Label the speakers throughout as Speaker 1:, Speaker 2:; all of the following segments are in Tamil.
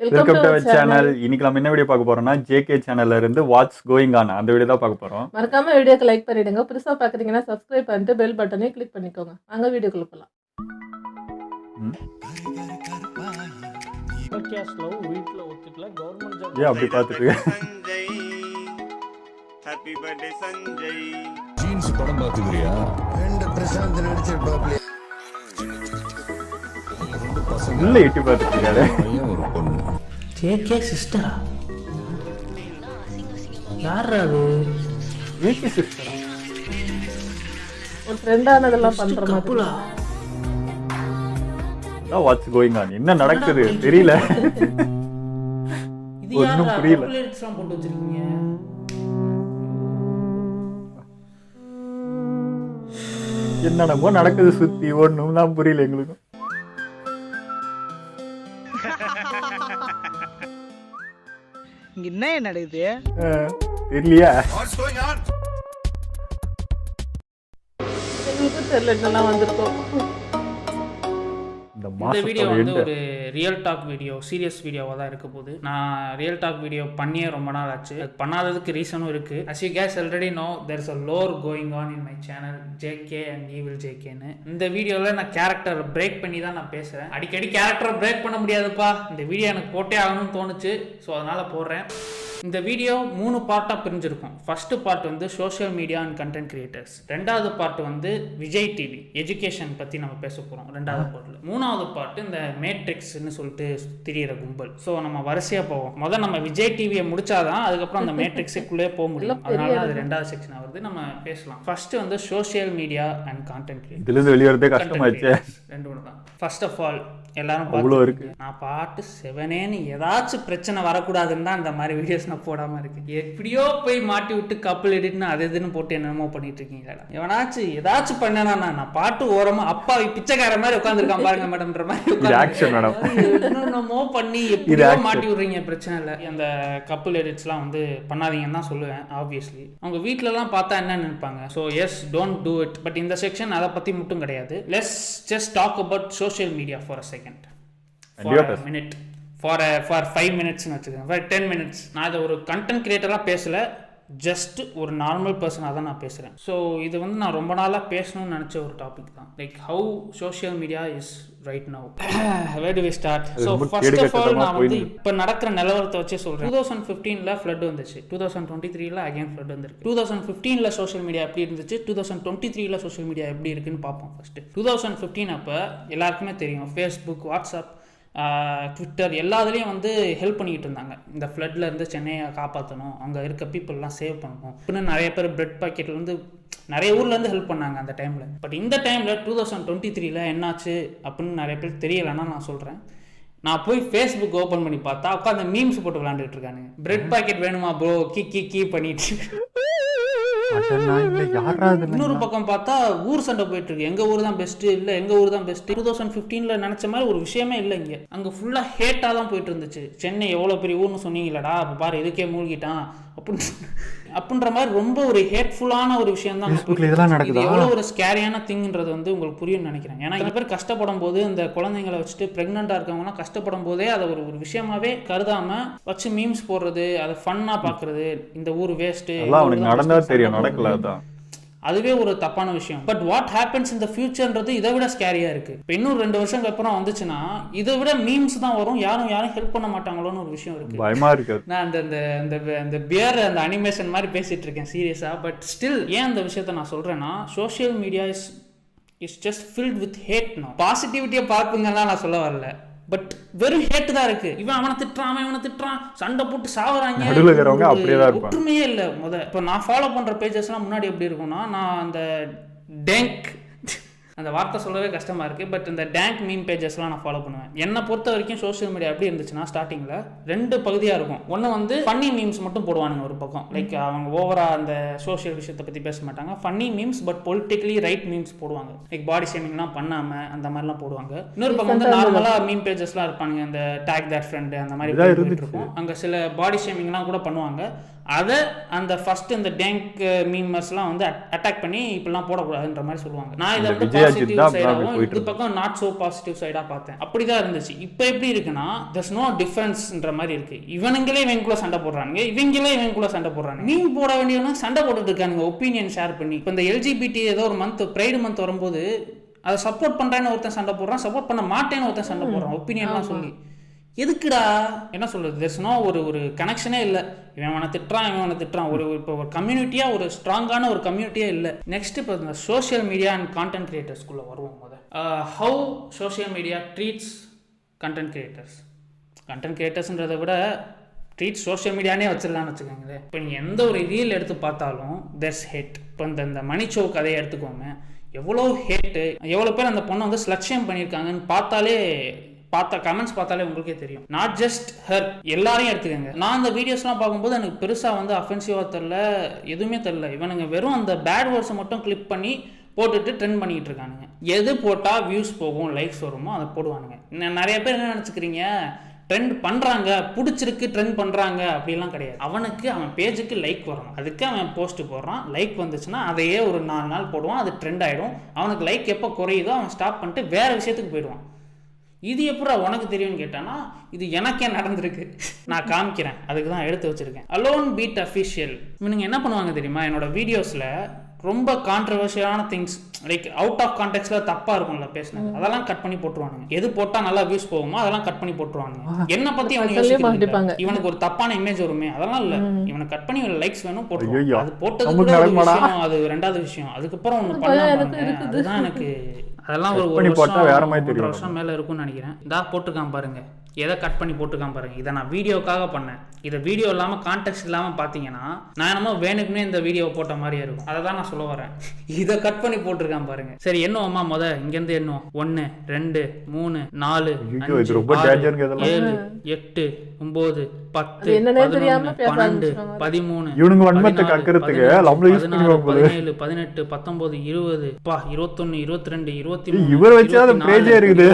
Speaker 1: Welcome to channel. இன்னைக்கு நம்ம என்ன வீடியோ பார்க்க போறோம்னா ஜேகே சேனல்ல இருந்து வாட்ஸ் கோயிங் ஆன் அந்த வீடியோ தான் பார்க்க போறோம்.
Speaker 2: மறக்காம வீடியோக்கு லைக் பண்ணிடுங்க. புதுசா பாக்குறீங்கன்னா சப்ஸ்கிரைப் பண்ணிட்டு பெல் பட்டனை கிளிக் பண்ணிக்கோங்க. அங்க வீடியோக்குள்ள போலாம்.
Speaker 3: வீட்ல ஒத்துக்கல கவர்மெண்ட் ஜாப்
Speaker 1: ஏன் அப்படி பார்த்துட்டு
Speaker 4: ஹாப்பி பர்த்டே சஞ்சய்.
Speaker 5: ஜீன்ஸ் படம் பார்த்துக்கிறியா?
Speaker 6: ரெண்டு பிரசாந்த் நடிச்சிருப்பாப்ல.
Speaker 1: உள்ள எட்டி பார்த்துட்டு இருக்காரு.
Speaker 5: பையன் ஒரு பொண்ணு.
Speaker 3: ஜேகே சிஸ்டரா? யாரா அது?
Speaker 1: ஜேகே சிஸ்டர்
Speaker 2: ஒரு ஃப்ரெண்டானதெல்லாம் பண்ற மாதிரி.
Speaker 3: கப்புலா?
Speaker 1: அதான் வாட்ஸ் கோயிங் ஆன். என்ன நடக்குது தெரியல.
Speaker 3: இது
Speaker 1: ஒண்ணும்
Speaker 3: யாரா?
Speaker 1: புரியல.
Speaker 3: கப்புலேட்ஸ்லாம் போட்டு வச்சிருக்கீங்க.
Speaker 1: என்னென்னமோ நடக்குது சுத்தி, ஒண்ணும் தான் புரியல எங்களுக்கும்.
Speaker 7: இங்க என்ன நடக்குது?
Speaker 1: தெரியலையா?
Speaker 2: எங்களுக்கும் தெரியல என்னெல்லாம் வந்திருக்கோம்.
Speaker 3: இந்த வீடியோ வந்து ஒரு ரியல் டாக் வீடியோ, சீரியஸ் வீடியோவாக தான் இருக்க போகுது. நான் ரியல் டாக் வீடியோ பண்ணியே ரொம்ப நாள் ஆச்சு. பண்ணாததுக்கு ரீசனும் இருக்கு. As you guys already know, there is a lore going on in my channel, JK and Evil JKன்னு. இந்த வீடியோவில் நான் கேரக்டர் பிரேக் பண்ணி தான் நான் பேசுகிறேன். அடிக்கடி கேரக்டர் பிரேக் பண்ண முடியாதுப்பா. இந்த வீடியோ எனக்கு போட்டே ஆகணும்னு தோணுச்சு, ஸோ அதனால் போடுறேன். இந்த வீடியோ 3 பார்ட்டாக பிரிஞ்சிருக்கும். ஃபர்ஸ்ட் பார்ட் வந்து social media and content creators. ரெண்டாவது பார்ட் வந்து விஜய் டிவி எஜுகேஷன் பற்றி நம்ம பேச போகிறோம் ரெண்டாவது பார்ட்டில். மூணாவது பார்ட் இந்த மேட்ரிக்ஸ்ன்னு சொல்லிட்டு திரியிற கும்பல். ஸோ நம்ம வரிசையாக போவோம். முதல்ல நம்ம விஜய் டிவியை முடிச்சாதான் அதுக்கப்புறம் அந்த மேட்ரிக்ஸுக்குள்ளே போக முடியும். அதனால அது ரெண்டாவது செக்ஷன் வருது, நம்ம பேசலாம். ஃபர்ஸ்ட் வந்து social media and content creator.
Speaker 1: இதுல இருந்து வெளியறதே கஷ்டமாச்சு.
Speaker 3: ரெண்டு ஒன்று தான். ஃபர்ஸ்ட் ஆஃப் ஆல் எல்லாரும்
Speaker 1: அவ்வளோ இருக்கு.
Speaker 3: நான் பாட்டு செவனேன்னு ஏதாச்சும் பிரச்சனை வரக்கூடாதுன்னு தான் இந்த மாதிரி வீடியோஸ் நான் போடாமல் இருக்கு. எப்படியோ போய் மாட்டி விட்டு கப்பல் எடிட்னு அது இதுன்னு போட்டு என்னென்னமோ பண்ணிட்டு இருக்கீங்களா? எவனாச்சும் ஏதாச்சும் பண்ணனா நான் பாட்டு ஓரமா அப்பா பிச்சைக்கார மாதிரி உட்காந்துருக்கான் பாருங்க மேடம்ன்ற மாதிரி என்னென்னமோ பண்ணி எப்படியோ மாட்டி விடுறீங்க. பிரச்சனை இல்லை, அந்த கப்பல் எடிட்ஸ்லாம் வந்து பண்ணாதீங்கன்னு தான் சொல்லுவேன். ஆப்வியஸ்லி அவங்க வீட்டிலலாம் பார்த்தா என்ன நினைப்பாங்க. So yes, don't do it. But இந்த செக்ஷன் அதை பற்றி மட்டும் கிடையாது. Let's just talk about social media for a second, for a minute, for 5 minutes வச்சுக்கோங்க, for 10 minutes. நான் இதை ஒரு கண்டென்ட் கிரியேட்டராக பேசலை, ஜஸ்ட் ஒரு நார்மல் பர்சனாக தான் நான் பேசுகிறேன். ஸோ இது வந்து நான் ரொம்ப நாளாக பேசணும்னு நினச்ச ஒரு டாபிக் தான். Like how social media is right now. Where do we start? So first of all நான் வந்து இப்போ நடக்கிற நிலவரத்தை வச்சே சொல்கிறேன். 2015 ஃப்ளட் வந்துச்சு, 2023 அகைன் ஃப்ளட் வந்துருக்கு. 2015 சோஷியல் மீடியா எப்படி இருந்துச்சு, 2023 சோஷியல் மீடியா எப்படி இருக்குன்னு பார்ப்போம். ஃபர்ஸ்ட் 2015 அப்போ எல்லாருக்குமே தெரியும், ஃபேஸ்புக், வாட்ஸ்அப், ட்விட்டர் எல்லாத்துலேயும் வந்து ஹெல்ப் பண்ணிக்கிட்டு இருந்தாங்க. இந்த ஃப்ளட்ல இருந்து சென்னையை காப்பாற்றணும், அங்கே இருக்க பீப்புளெலாம் சேவ் பண்ணணும் அப்படின்னு நிறைய பேர் பிரெட் பாக்கெட்லேருந்து நிறைய ஊர்லேருந்து ஹெல்ப் பண்ணாங்க அந்த டைமில். பட் இந்த டைமில் 2023 என்னாச்சு அப்படின்னு நிறைய பேர் தெரியலைன்னா நான் சொல்கிறேன். நான் போய் ஃபேஸ்புக் ஓப்பன் பண்ணி பார்த்தா உட்காந்து மீம்ஸ் போட்டு விளாண்டுட்டு இருக்கானுங்க. பிரெட் பாக்கெட் வேணுமா ப்ரோ, கீ பண்ணிட்டு. இன்னொரு பக்கம் பார்த்தா ஊர் சண்டை போயிட்டு இருக்கு. எங்க ஊர் தான் பெஸ்ட், இல்ல எங்க ஊர் தான் பெஸ்ட். 2015 நினைச்ச மாதிரி ஒரு விஷயமே இல்லை இங்க. அங்க ஃபுல்லா ஹேட்டா தான் போயிட்டு இருந்துச்சு. சென்னை எவ்வளவு பெரிய ஊர்னு சொன்னீங்களடா, அப்ப பாரு இதுக்கே மூழ்கிட்டான் அப்படின்ற மாதிரி ரொம்ப ஒரு ஹேட்ஃபுல்லான ஒரு விஷயம் தான். எவ்வளவு ஒரு ஸ்கேரியான திங்ன்றது வந்து உங்களுக்கு புரியும்னு நினைக்கிறேன். ஏன்னா நிறைய பேர் கஷ்டப்படும் போது, இந்த குழந்தைங்களை வச்சுட்டு பிரெக்னெண்டா இருக்கவங்கலாம் கஷ்டப்படும் போதே அதை ஒரு விஷயமாவே கருதாம வச்சு மீம்ஸ் போடுறது, அதை ஃபன்னா பாக்குறது, இந்த ஊர் வேஸ்ட்
Speaker 1: நடந்தா தெரியும், நடக்கல அதான்.
Speaker 3: அதுவே ஒரு தப்பான விஷயம். பட் வாட் ஹேப்பன்ஸ் இன் தி ஃபியூச்சர்ன்றது இதை விட ஸ்கேரியா இருக்கு. இப்போ இன்னும் 2 வருஷங்களுக்கு அப்புறம் வந்துச்சுன்னா இதை விட மீம்ஸ் தான் வரும். யாரும் ஹெல்ப் பண்ண மாட்டாங்களோன்னு ஒரு விஷயம் இருக்கு.
Speaker 1: பயமா இருக்கு. நான்
Speaker 3: அந்த பியர் அந்த அனிமேஷன் மாதிரி பேசிட்டு இருக்கேன் சீரியஸா. பட் ஸ்டில் ஏன் அந்த விஷயத்த நான் சொல்றேன்னா, social media is just filled with hate. பாசிட்டிவிட்டியை பார்ப்புங்கலாம் நான் சொல்ல வரல, பட் வெறும் ஹேட் தான் இருக்கு. அவனை திட்டுறான், சண்டை போட்டு சாவறாங்க, ஒற்றுமையே இல்லை. இப்போ நான் ஃபாலோ பண்ற பேஜஸ்லாம் முன்னாடி எப்படி இருக்கும்னா, நான் அந்த டேங்க் அந்த வார்த்தை சொல்லவே கஷ்டமா இருக்கு, பட் இந்த டேங்க் மீம் பேஜஸ்லாம் நான் ஃபாலோ பண்ணுவேன். என்னை பொறுத்த வரைக்கும் சோஷியல் மீடியா எப்படி இருந்துச்சுன்னா, ஸ்டார்டிங்ல 2 பகுதியாக இருக்கும். ஒன்று வந்து ஃபன்னி மீம்ஸ் மட்டும் போடுவானுங்க ஒரு பக்கம். லைக் அவங்க ஓவரா அந்த சோஷியல் விஷயத்தை பற்றி பேச மாட்டாங்க. Funny memes but politically right memes போடுவாங்க. லைக் பாடி ஷேமிங்லாம் பண்ணாம அந்த மாதிரிலாம் போடுவாங்க. இன்னொரு பக்கம் வந்து நார்மலாக மீம் பேஜஸ்லாம் இருப்பாங்க, இந்த டேக் தட் ஃப்ரெண்டு அந்த மாதிரி இருக்கும். அங்கே சில பாடி ஷேமிங்லாம் கூட பண்ணுவாங்க. அதை அந்த ஃபர்ஸ்ட் இந்த டேங்க் மீமர்ஸ்லாம் வந்து அட்டாக் பண்ணி இப்படிலாம் போடக்கூடாதுன்ற மாதிரி சொல்லுவாங்க. நான் இதை வந்து பாசிட்டிவ் சைடாகவும் இது பக்கம் நாட் ஸோ பாசிட்டிவ் சைடாக பார்த்தேன். அப்படிதான் இருந்துச்சு. இப்போ எப்படி இருக்குன்னா there's no differenceன்ற மாதிரி இருக்கு. இவனுங்களே இவங்களுக்குள்ள சண்டை போடுறாங்க, இவங்களே இவங்களுக்குள்ள சண்டை போடுறாங்க. மீன் போட வேண்டியவங்க சண்டை போட்டுட்டு இருக்கானுங்க ஒப்பீனியன் ஷேர் பண்ணி. இப்போ இந்த எல்ஜிபிடி ஏதோ ஒரு மந்த் பிரைடு மந்த் வரும்போது அதை சப்போர்ட் பண்றேன்னு ஒருத்தன் சண்டை போடுறான், சப்போர்ட் பண்ண மாட்டேன்னு ஒருத்தன் சண்டை போடுறான் ஒப்பீனியன்லாம் சொல்லி. எதுக்குடா என்ன சொல்றது, there's no ஒரு கனெக்ஷனே இல்லை. இவனை திட்டுறான் ஒரு இப்போ ஒரு கம்யூனிட்டியாக ஒரு ஸ்ட்ராங்கான ஒரு கம்யூனிட்டியே இல்லை. நெக்ஸ்ட் இப்போ இந்த சோஷியல் மீடியா அண்ட் கான்டென்ட் கிரியேட்டர்ஸ்குள்ளே வருவோம். How social media treats content கிரியேட்டர்ஸ்ன்றதை விட ட்ரீட் சோஷியல் மீடியானே வச்சிடலான்னு வச்சுக்கோங்களேன். இப்போ நீங்கள் எந்த ஒரு ரீல் எடுத்து பார்த்தாலும் there's hate. இப்போ இந்த மணிச்சோ கதையை எடுத்துக்கோங்க, எவ்வளோ ஹேட்டு, எவ்வளோ பேர் அந்த பொண்ணை வந்து ஸ்லட்சியம் பண்ணியிருக்காங்கன்னு கமெண்ட்ஸ் பார்த்தாலே உங்களுக்கே தெரியும். நாட் ஜஸ்ட் ஹர், எல்லாரையும் எடுத்துக்கங்க. நான் அந்த வீடியோஸ்லாம் பார்க்கும்போது எனக்கு பெருசாக வந்து அஃபென்சிவாக தெரில, எதுவுமே தெரில. இவனுங்க வெறும் அந்த பேட் வேர்ட்ஸை மட்டும் கிளிக் பண்ணி போட்டுட்டு ட்ரெண்ட் பண்ணிக்கிட்டு இருக்கானுங்க. எது போட்டால் வியூஸ் போகும், லைக்ஸ் வருமோ அதை போடுவானுங்க. நிறைய பேர் என்ன நினச்சிக்கிறீங்க, ட்ரெண்ட் பண்ணுறாங்க, பிடிச்சிருக்கு ட்ரெண்ட் பண்ணுறாங்க அப்படிலாம் கிடையாது. அவனுக்கு அவன் பேஜுக்கு லைக் வரணும், அதுக்கு அவன் போஸ்ட் போடுறான். லைக் வந்துச்சுன்னா அதையே ஒரு 4 நாள் போடுவான், அது ட்ரெண்ட் ஆகிடும். அவனுக்கு லைக் எப்போ குறையுதோ அவன் ஸ்டாப் பண்ணிட்டு வேறு விஷயத்துக்கு போயிடுவான். இது எப்படா உனக்கு தெரியும்னு கேட்டானா, இது எனக்கே நடந்திருக்கு, நான் காமிக்கிறேன், அதுக்கு தான் எடுத்து வச்சிருக்கேன். Alone beat official. இவனுங்க என்ன பண்ணுவாங்க தெரியுமா, என்னோட வீடியோஸில் ரொம்ப கான்ட்ரவர்ஷியலான திங்ஸ் லைக் அவுட் ஆஃப் கான்டெக்ட்ல தப்பா இருக்கும்ல பேசுனது, அதெல்லாம் கட் பண்ணி போட்டுருவானுங்க. எது போட்டா நல்லா வியூஸ் போகுமோ அதெல்லாம் கட் பண்ணி போட்டுருவானுங்க. என்ன பத்தி இவனுக்கு ஒரு தப்பான இமேஜ் வருமே, அதெல்லாம் இல்ல, இவனுக்கு கட் பண்ணி லைக்ஸ் வேணும் போட்டுருவாங்க. அது போட்டது கூட ஒரு விஷயம், அது ரெண்டாவது விஷயம். அதுக்கப்புறம் ஒண்ணு பண்ணாங்க, அதுதான் எனக்கு அதெல்லாம் ஒரு வருஷம் மேல இருக்கும்னு நினைக்கிறேன். இதா போட்டுக்காம பாருங்க, எதை கட் பண்ணி போட்டுக்காம பாருங்க. இதை நான் வீடியோக்காக பண்ணேன். இதை வீடியோ இல்லாமல் கான்டெக்ட் இல்லாமல் பார்த்தீங்கன்னா நான் என்னமோ வேணுக்குன்னே இந்த வீடியோ போட்ட மாதிரியே இருக்கும். அதை தான் நான் சொல்ல வரேன். இதை கட் பண்ணி போட்டிருக்கான் பாருங்க. சரி எண்ணுவோம்மா, இங்கேருந்து எண்ணுவோம். 1 2 3 4 5 6 7 8 9 10 11 12 13 17 18 19 20 21 22 23 25 26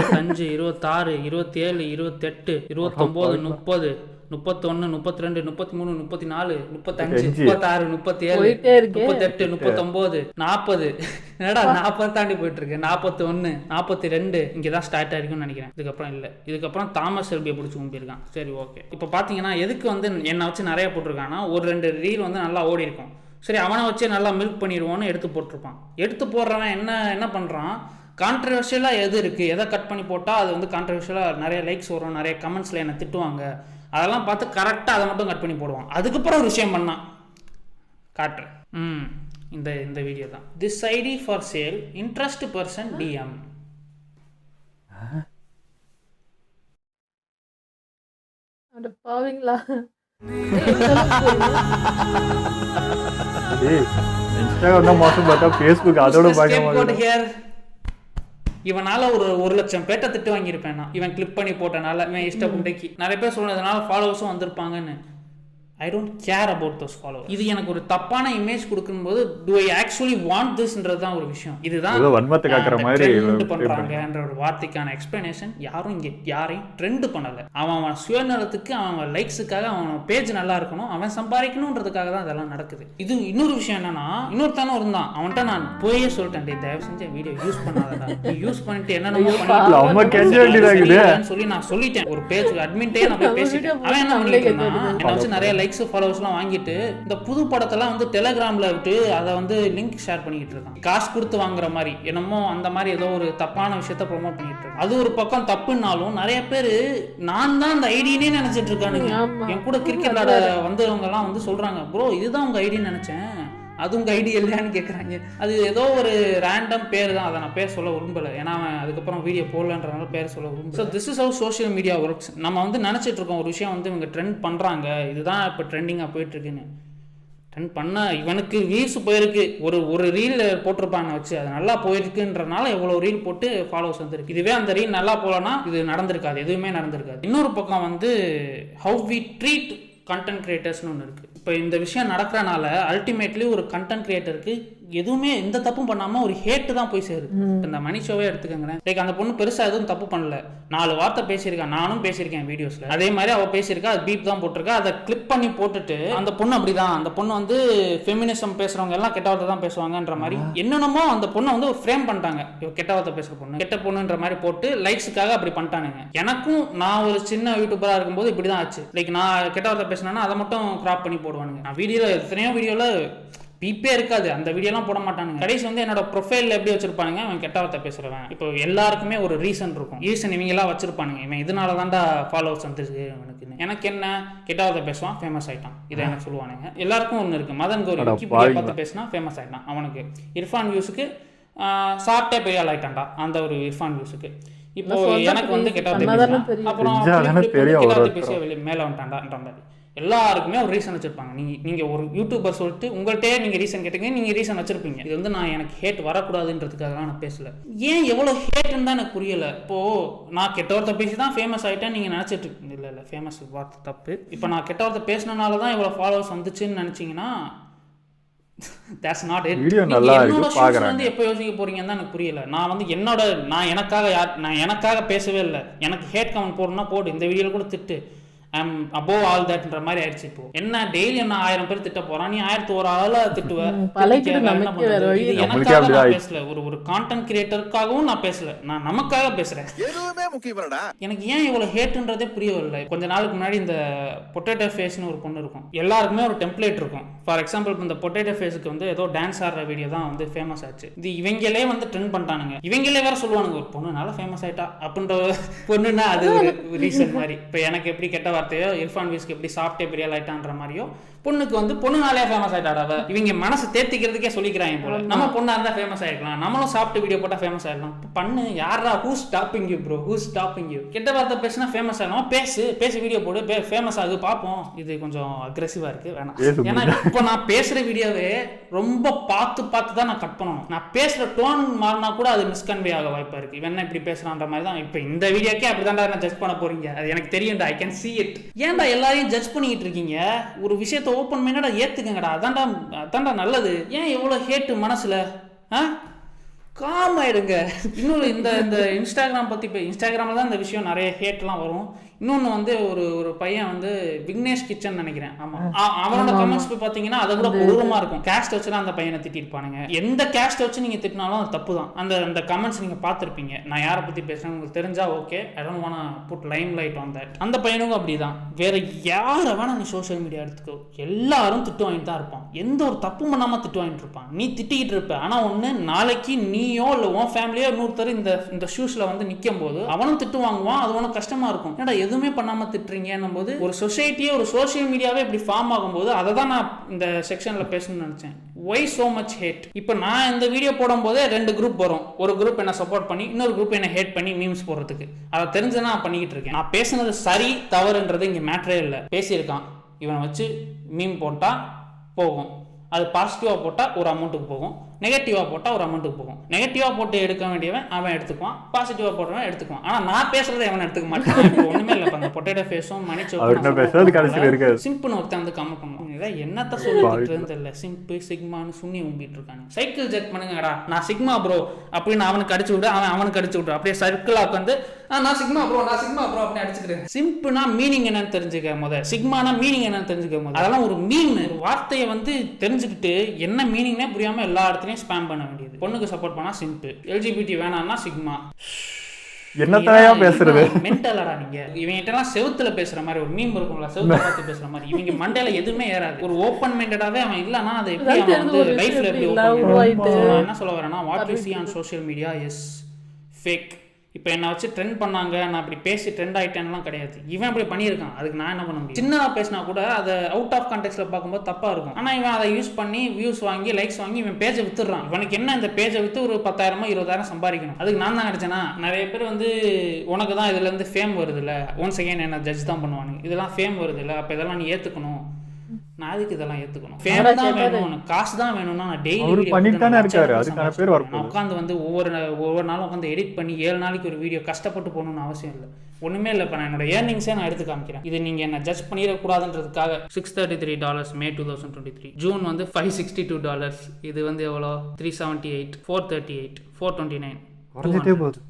Speaker 3: 27 28 29 30 31 32 33 34 35 36 37 38 39 40 என்னடா 40 தாண்டி போயிட்டு இருக்கு. 41 42 இங்கதான் ஸ்டார்ட் ஆயிருக்கும்னு நினைக்கிறேன். இதுக்கப்புறம் தாமஸ் செல்பியை பிடிச்சி கும்பிருக்கான். சரி ஓகே. இப்போ பாத்தீங்கன்னா எதுக்கு வந்து என்னை வச்சு நிறைய போட்டிருக்காங்கன்னா, ஒரு 2 ரீல் வந்து நல்லா ஓடி இருக்கும். சரி அவனை வச்சே நல்லா மில்க் பண்ணிடுவோன்னு எடுத்து போட்டிருப்பான். எடுத்து போடுறவன் என்ன பண்றான், கான்ட்ரவர்ஷியலாக எது இருக்குது, எதை கட் பண்ணி போட்டால் அது வந்து கான்ட்ரவர்ஷியலாக நிறைய லைக்ஸ் வரும், நிறைய கமெண்ட்ஸில் என்னை திட்டுவாங்க, அதெல்லாம் பார்த்து கரெக்டாக அதை மட்டும் கட் பண்ணி போடுவான். அதுக்கப்புறம் ஒரு விஷயம் பண்ணான், காட்டுறேன். இந்த வீடியோ தான். This ID for sale, interest person DM.
Speaker 2: பாவீங்களா,
Speaker 1: இன்ஸ்டாகிராம் மோசம் பார்த்தா ஃபேஸ்புக் அதோட பயங்கரமா.
Speaker 3: இவனால ஒரு 1 லட்சம் பேட்ட திட்டு வாங்கியிருப்பேன் நான், இவன் கிளிப் பண்ணி போட்டனால. இவன் இஷ்டப்பட்டக்கு நிறைய பேர் சொன்னதுனால ஃபாலோவர்ஸும் வந்திருப்பாங்கன்னு. I don't care about those followers. இது எனக்கு ஒரு தப்பான இமேஜ் கொடுக்கும்போது do I actually want this-ன்றது தான் ஒரு விஷயம். இதுதான்
Speaker 1: வன்மத்தை காக்குற மாதிரி
Speaker 3: ட்ரெண்ட் பண்றாங்கன்ற ஒரு வார்த்தைக்கான எக்ஸ்பிளனேஷன். யாரையும் ட்ரெண்ட் பண்ணல. அவன் சுயநலத்துக்கு, அவன் லைக்ஸுக்காக, அவன் பேஜ் நல்லா இருக்கணும், அவன் சம்பாதிக்கணும்ன்றதுக்காக தான் இதெல்லாம் நடக்குது. இது இன்னொரு விஷயம் என்னன்னா, இன்னொருத்தானும் இருந்தான், அவன்கிட்ட நான் போயே சொல்லிட்டேன், தயவு செஞ்சு வீடியோ யூஸ் பண்ணாதடா, நீ யூஸ் பண்ணிட்டு என்னென்னமோ பண்ணிட்டு சொல்லி நான் சொல்லிட்டேன். ஒரு பேஜ் அட்மின்ட்டே நான் போய் பேசிட்டேன். அவன் என்ன பண்ணிட்டு இருந்தான், என்ன வச்சு நிறைய லைக்ஸ் ஃபாலோவர்ஸ்லாம் வாங்கிட்டு இந்த புது படத்தெல்லாம் வந்து டெலிகிராம்ல விட்டு அதை வந்து லிங்க் ஷேர் பண்ணிட்டு இருக்கான். காசு கொடுத்து வாங்குற மாதிரி என்னமோ அந்த மாதிரி ஏதோ ஒரு தப்பான விஷயத்த ப்ரோமோட் பண்ணிட்டு இருக்கான். அது ஒரு பக்கம் தப்புனாலும் நிறைய பேர் நான் தான் அந்த ஐடினே நினைச்சிட்டு இருக்கானுங்க. என் கூட கிரிக்கெட் விளையாட வந்தவங்க எல்லாம் வந்து சொல்றாங்க, ப்ரோ இதுதான் உங்க ஐடின்னு நினைச்சேன், அது உங்க ஐடி இல்லையான்னு கேட்குறாங்க. அது ஏதோ ஒரு ரேண்டம் பேர் தான், அதை நான் பேர் சொல்ல விரும்பலை, ஏன்னா அதுக்கப்புறம் வீடியோ போடலன்றனால பேர் சொல்ல விரும்பல. So this is how social media works. நம்ம வந்து நினச்சிட்டு இருக்கோம் ஒரு விஷயம் வந்து இவங்க ட்ரெண்ட் பண்ணுறாங்க, இதுதான் இப்போ ட்ரெண்டிங்காக போயிட்டுருக்குன்னு. ட்ரெண்ட் பண்ண இவனுக்கு வியூஸ் போயிருக்கு, ஒரு ரீல் போட்டிருப்பாங்க வச்சு, அது நல்லா போயிருக்குன்றனால எவ்வளோ ரீல் போட்டு ஃபாலோவர்ஸ் வந்துருக்கு. இதுவே அந்த ரீல் நல்லா போகலன்னா இது நடந்திருக்காது, எதுவுமே நடந்திருக்காது. இன்னொரு பக்கம் வந்து ஹவ் வி ட்ரீட் கண்டென்ட் கிரியேட்டர்ஸ்னு ஒன்று இருக்குது. இப்போ இந்த விஷயம் நடக்கிறனால அல்டிமேட்லி ஒரு கண்டென்ட் கிரியேட்டருக்கு எதுவுமே எந்த தப்பும் பண்ணாமல் ஒரு ஹேட்டு தான் போய் சேருது. இந்த மணி ஷோவே எடுத்துக்கோங்களேன். லைக் அந்த பொண்ணு பெருசாக எதுவும் தப்பு பண்ணல, 4 வார்த்தை பேசியிருக்கா, நானும் பேசியிருக்கேன் வீடியோஸில். அதே மாதிரி அவள் பேசியிருக்கா, அது பீப் தான் போட்டிருக்கா. அதை கிளிப் பண்ணி போட்டுட்டு அந்த பொண்ணு அப்படிதான், அந்த பொண்ணு வந்து ஃபெமினிசம் பேசுகிறவங்க எல்லாம் கெட்ட வார்த்தை தான் பேசுவாங்கன்ற மாதிரி என்னென்னமோ அந்த பொண்ணை வந்து ஒரு ஃப்ரேம் பண்ணிட்டாங்க. கெட்ட வார்த்தை பேசுகிற பொண்ணு, கெட்ட பொண்ணுன்ற மாதிரி போட்டு லைக்ஸுக்காக அப்படி பண்ணிட்டானுங்க. எனக்கும் நான் ஒரு சின்ன யூடியூபராக இருக்கும்போது இப்படி தான் ஆச்சு. லைக் நான் கெட்ட வார்த்தை பேசினேன்னா அதை மட்டும் கிராப் பண்ணி போடுவானுங்க. நான் வீடியோவில் எத்தனையோ வீடியோவில் பீப்பே இருக்காது, அந்த வீடியோலாம் போட மாட்டானுங்க. கடைசி வந்து என்னோட ப்ரொஃபைலில் எப்படி வச்சிருப்பானுங்க, அவன் கெட்ட வார்த்தை பேசுறவன். இப்போ எல்லாருக்குமே ஒரு ரீசன் இருக்கும். ரீசன் இவங்கெல்லாம் வச்சிருப்பானுங்க, இவன் இதனால தான்டா ஃபாலோவர்ஸ் வந்துருக்கு இவனுக்கு. எனக்கு என்ன, கெட்ட வார்த்தை பேசுவான், ஃபேமஸ் ஆயிட்டான், இதை எனக்கு சொல்லுவானுங்க. எல்லாருக்கும் ஒன்று இருக்கு, மதன் கௌரி விக்கிபீடியா பார்த்து பேசினா ஃபேமஸ் ஆயிட்டான். அவனுக்கு இர்ஃபான் வியூஸுக்கு சாப்பிட்டே பெரிய ஆள் ஆயிட்டான்டா, அந்த ஒரு இர்ஃபான் வியூஸுக்கு. இப்போ எனக்கு வந்து கெட்ட வார்த்தை பேசினா அப்புறம் பேசிய மேலே வந்துட்டான்டான்ற மாதிரி எல்லாருக்குமே ஒரு ரீசன் வச்சிருப்பாங்க. நீங்க ஒரு யூடியூபர் சொல்லிட்டு உங்கள்கிட்டயே நீங்க ரீசன் கேட்டீங்க, நீங்க ரீசன் வச்சிருப்பீங்க. இது வந்து நான் எனக்கு ஹேட் வரக்கூடாதுன்றதுக்காக நான் பேசல. ஏன் எவ்வளவு ஹேட்ன்னு தான் எனக்கு புரியல. இப்போ நான் கெட்ட வார்த்தை பேசி தான் ஃபேமஸ் ஆயிட்டேன் நீங்க நினைச்சிட்டு இருக்கீங்க. இல்ல ஃபேமஸ் வார்த்தை தப்பு. இப்போ நான் கெட்ட வார்த்தை பேசினனால தான் இவ்வளவு ஃபாலோவர்ஸ் வந்துச்சுன்னு நினைச்சீங்கன்னா that's not it. வந்து எப்போ யோசிக்க போறீங்கன்னு தான் எனக்கு புரியல. நான் வந்து நான் எனக்காக பேசவே இல்லை. எனக்கு ஹேட் கமெண்ட் போடணும்னா போடு, இந்த வீடியோல கூட திட்டு, ஐம் அபோவ் ஆல் தட்ன்ற மாதிரி ஆயிடுச்சு. இப்போ என்ன டெய்லி என்ன 1000 பேர் திட்ட போறான், நீ 1001 ஆளா திட்டுவ. எனக்காக நான் பேசல, ஒரு கான்டென்ட் கிரியேட்டருக்காகவும் நான் பேசல, நான் நமக்காக பேசுறேன். எனக்கு ஏன் இவ்வளவு ஹேட்ன்றதே புரியவில்லை. கொஞ்ச நாளுக்கு முன்னாடி இந்த பொட்டேட்டோ ஃபேஸ்னு ஒரு பொண்ணு இருக்கும், எல்லாருக்குமே ஒரு டெம்ப்ளேட் இருக்கும். ஃபார் எக்ஸாம்பிள் இந்த பொட்டேட்டோ ஃபேஸுக்கு வந்து ஏதோ டான்ஸ் ஆடுற வீடியோ தான் வந்து ஃபேமஸ் ஆச்சு. இது இவங்களே வந்து ட்ரெண்ட் பண்ணிட்டானுங்க. இவங்களே வேற சொல்லுவானுங்க, ஒரு பொண்ணுனால ஃபேமஸ் ஆயிட்டா அப்படின்ற பொண்ணுன்னா அது ஒரு ரீசன் மாதிரி. இப்போ எனக்கு எப்படி கெட்ட வார்த்தையோ, இர்ஃபான் வியூஸ்க்கு எப்படி சாப்பிட்டே பெரிய ஆயிட்டான்ற மாதிரியோ, பொண்ணுக்கு வந்து பொண்ணுனாலே ஃபேமஸ் ஆயிட்டாடாவ. இவங்க மனசு தேத்திக்கிறதுக்கே சொல்லிக்கிறாங்க போல. நம்ம பொண்ணா இருந்தா ஃபேமஸ் ஆயிடலாம், நம்மளும் சாப்பிட்டு வீடியோ போட்டா ஃபேமஸ் ஆயிடலாம். பண்ணு, யாரா who stopping you bro, who stopping you? கெட்ட வார்த்தை பேசினா ஃபேமஸ் ஆகலாம், பேசி வீடியோ போடு, ஃபேமஸ் ஆகுது பார்ப்போம். இது கொஞ்சம் அக்ரெசிவா இருக்கு, வேணாம். ஏன்னா இப்போ நான் பேசுற வீடியோவே ரொம்ப பார்த்து தான் நான் கட் பண்ணணும். நான் பேசுற டோன் மாறினா கூட அது மிஸ்கன்வே ஆக வாய்ப்பா இருக்கு. இவன் என்ன இப்படி பேசுறான்ற மாதிரி தான். இப்போ இந்த வீடியோக்கே அப்படிதான்டா என்ன ஜட்ஜ் பண்ண போறீங்க, அது எனக்கு தெரியும்டா, ஐ கேன் see it. ஏன்டா எல்லாரையும் ஜட்ஜ் பண்ணிட்டு இருக்கீங்க? ஒரு விஷயத்தை ஓப்பன் பண்ணடா, ஏத்துக்கங்கடா, அதான்டா நல்லது. ஏன் எவ்வளவு ஹேட் மனசுல? காம் ஆயிடுங்க. இன்னொரு இந்த இன்ஸ்டாகிராம் பத்தி, இப்போ இன்ஸ்டாகிராம்ல தான் இந்த விஷயம் நிறைய ஹேட்லாம் வரும். இன்னொன்று வந்து ஒரு பையன் வந்து விக்னேஷ் கிச்சன் நினைக்கிறேன், ஆமா, அவனோட கமெண்ட்ஸ் போய் பார்த்தீங்கன்னா அதை கூட கொடூரமா இருக்கும். கேஸ்ட் வச்சுலாம் அந்த பையனை திட்டிருப்பானுங்க. எந்த கேஸ்ட் வச்சு நீங்க திட்டினாலும் அது தப்பு தான். அந்த கமெண்ட்ஸ் நீங்க பார்த்துருப்பீங்க. நான் யாரை பத்தி பேசுறேன் உங்களுக்கு தெரிஞ்சா okay, I don't want to put limelight on that. அந்த பையனுக்கும் அப்படிதான். வேற யாரை வேணா நீ சோஷியல் மீடியா எடுத்துக்கோ, எல்லாரும் திட்டு வாங்கிட்டு தான் இருப்பான். எந்த ஒரு தப்பும் பண்ணாம திட்டு வாங்கிட்டு இருப்பான். நீ திட்டிக்கிட்டு இருப்ப, ஆனா ஒண்ணு நாளைக்கு நீயோ இல்லை உன் ஃபேமிலியோ இன்னொருத்தர் இந்த ஷூஸ்ல வந்து நிற்கும் போது அவனும் திட்டு வாங்குவான். அது உனக்கு கஷ்டமா இருக்கும். ஏன்னா எதுவுமே பண்ணாம திட்டுறீங்கன்னும் போது ஒரு சொசைட்டியே, ஒரு சோஷியல் மீடியாவே இப்படி ஃபார்ம் ஆகும்போது அதை தான் நான் இந்த செக்ஷன்ல பேசணும்னு நினைச்சேன். why so much hate? இப்போ நான் இந்த வீடியோ போடும் போதே 2 குரூப் வரும். ஒரு குரூப் என்ன சப்போர்ட் பண்ணி, இன்னொரு குரூப் என்ன ஹேட் பண்ணி மீம்ஸ் போடுறதுக்கு. அதை தெரிஞ்சு நான் பண்ணிக்கிட்டு இருக்கேன். நான் பேசுனது சரி தவறுன்றது இங்க மேட்டரே இல்லை. பேசியிருக்கான், இவனை வச்சு மீம் போட்டா போகும், அது பாசிட்டிவா போட்டா ஒரு அமௌண்ட்டுக்கு போகும், நெகட்டிவா போட்டா ஒரு அமௌண்ட்டுக்கு போகும். நெகட்டிவா போட்டு எடுக்க வேண்டியவன் அவன் எடுத்துக்குவான், பாசிட்டிவா போட்டவன் எடுத்துக்குவான். ஆனா நான் பேசுறதை அவன் எடுத்துக்க மாட்டான். இப்போ ஒண்ணுமே இல்லை. அந்த பொட்டேட்டோ ஃபேஸும் சிம்பிள் ஒருத்தன் வந்து கம்மி பண்ணுவான். என்னத்த சொல்லிட்டு தெரியல, சிம்பிள் சிக்மான்னு சுண்ணி உம்பிட்டு இருக்காங்க. சைக்கிள் ஜெக் பண்ணுங்கடா, நான் சிக்மா ப்ரோ அப்படின்னு அவனுக்கு அடிச்சு விடு, அவனுக்கு அடிச்சு விடு. அப்படியே சர்க்கிளா உட்காந்து நான் சிக்மா ப்ரோ அப்படின்னு அடிச்சுக்கிறேன். சிம்பிள்னா மீனிங் என்னன்னு தெரிஞ்சுக்க முத, சிக்மானா மீனிங் என்னன்னு தெரிஞ்சுக்க முத. அதெல்லாம் ஒரு மீன். ஒரு வார்த்தையை வந்து தெரிஞ்சுக்கிட்டு என்ன மீனிங்னே புரியாம எல்லா இடத்துலயும் ஸ்பேம் பண்ண வேண்டியது. பொண்ணுக்கு சப்போர்ட் பண்ணா சிம்பிள், எல்ஜிபிடி வேணாம்னா சிக்மா.
Speaker 1: என்னத்தையா பேசுறது?
Speaker 3: மென்டலடா நீங்க. இவங்கிட்ட எல்லாம் செவுத்துல பேசுற மாதிரி ஒரு மீம் இருக்கும்ல, செவுத்துல பார்த்து பேசுற மாதிரி. இவங்க மண்டையில எதுவுமே ஏறாது. ஒரு ஓப்பன் மைண்டடாவே அவன் இல்லனா அது எப்படி அவன் வந்து லைஃப்ல எப்படி என்ன சொல்ல வரேன்னா, what you see on social media is fake. இப்போ என்ன வச்சு ட்ரெண்ட் பண்ணாங்க, நான் அப்படி பேசி ட்ரெண்ட் ஆகிட்டேன்லாம் கிடையாது. இவன் அப்படி பண்ணியிருக்கான், அதுக்கு நான் என்ன பண்ண முடியும்? சின்னதாக பேசினா கூட அதை அவுட் ஆஃப் கான்டெக்ட்ல பார்க்கும்போது தப்பாக இருக்கும். ஆனால் இவன் அதை யூஸ் பண்ணி வியூஸ் வாங்கி லைக்ஸ் வாங்கி இவன் பேஜை வித்துடுறான். இவனுக்கு என்ன, இந்த பேஜை வித்து ஒரு 10,000 20,000 சம்பாதிக்கணும். அதுக்கு நான் தான் கிடைச்சேன்னா. நிறைய பேர் வந்து உனக்கு தான் இதுலேருந்து ஃபேம் வருது இல்லை, ஒன்ஸ் அகைன் என்ன ஜட்ஜ் தான் பண்ணுவானுங்க. இதெல்லாம் ஃபேம் வருது இல்லை, அப்போ இதெல்லாம் நீ ஏற்றுக்கணும். நான் அதுக்கு இதெல்லாம் ஏத்துக்கணும். ஃபேம் தான் வேணும், காசு தான் வேணும்னா நான் டெய்லி
Speaker 1: அவரு பண்ணிட்டு தானே இருக்காரு, அதுக்கான பேர் வரப்போகுது.
Speaker 3: நான் உட்காந்து வந்து ஒவ்வொரு நாளும் உட்காந்து எடிட் பண்ணி 7 நாளைக்கு ஒரு வீடியோ கஷ்டப்பட்டு போகணும்னு அவசியம் இல்லை. ஒன்றுமே இல்லை. இப்போ நான் என்னோட ஏர்னிங்ஸே நான் எடுத்து காமிக்கிறேன். இது நீங்கள் என்ன ஜட்ஜ் பண்ணிடக்கூடாதுன்றதுக்காக. $633 May 2023. ஜூன் வந்து $562. இது வந்து எவ்வளோ? 378, 438, 429,
Speaker 1: குறைஞ்சிட்டே போகுது.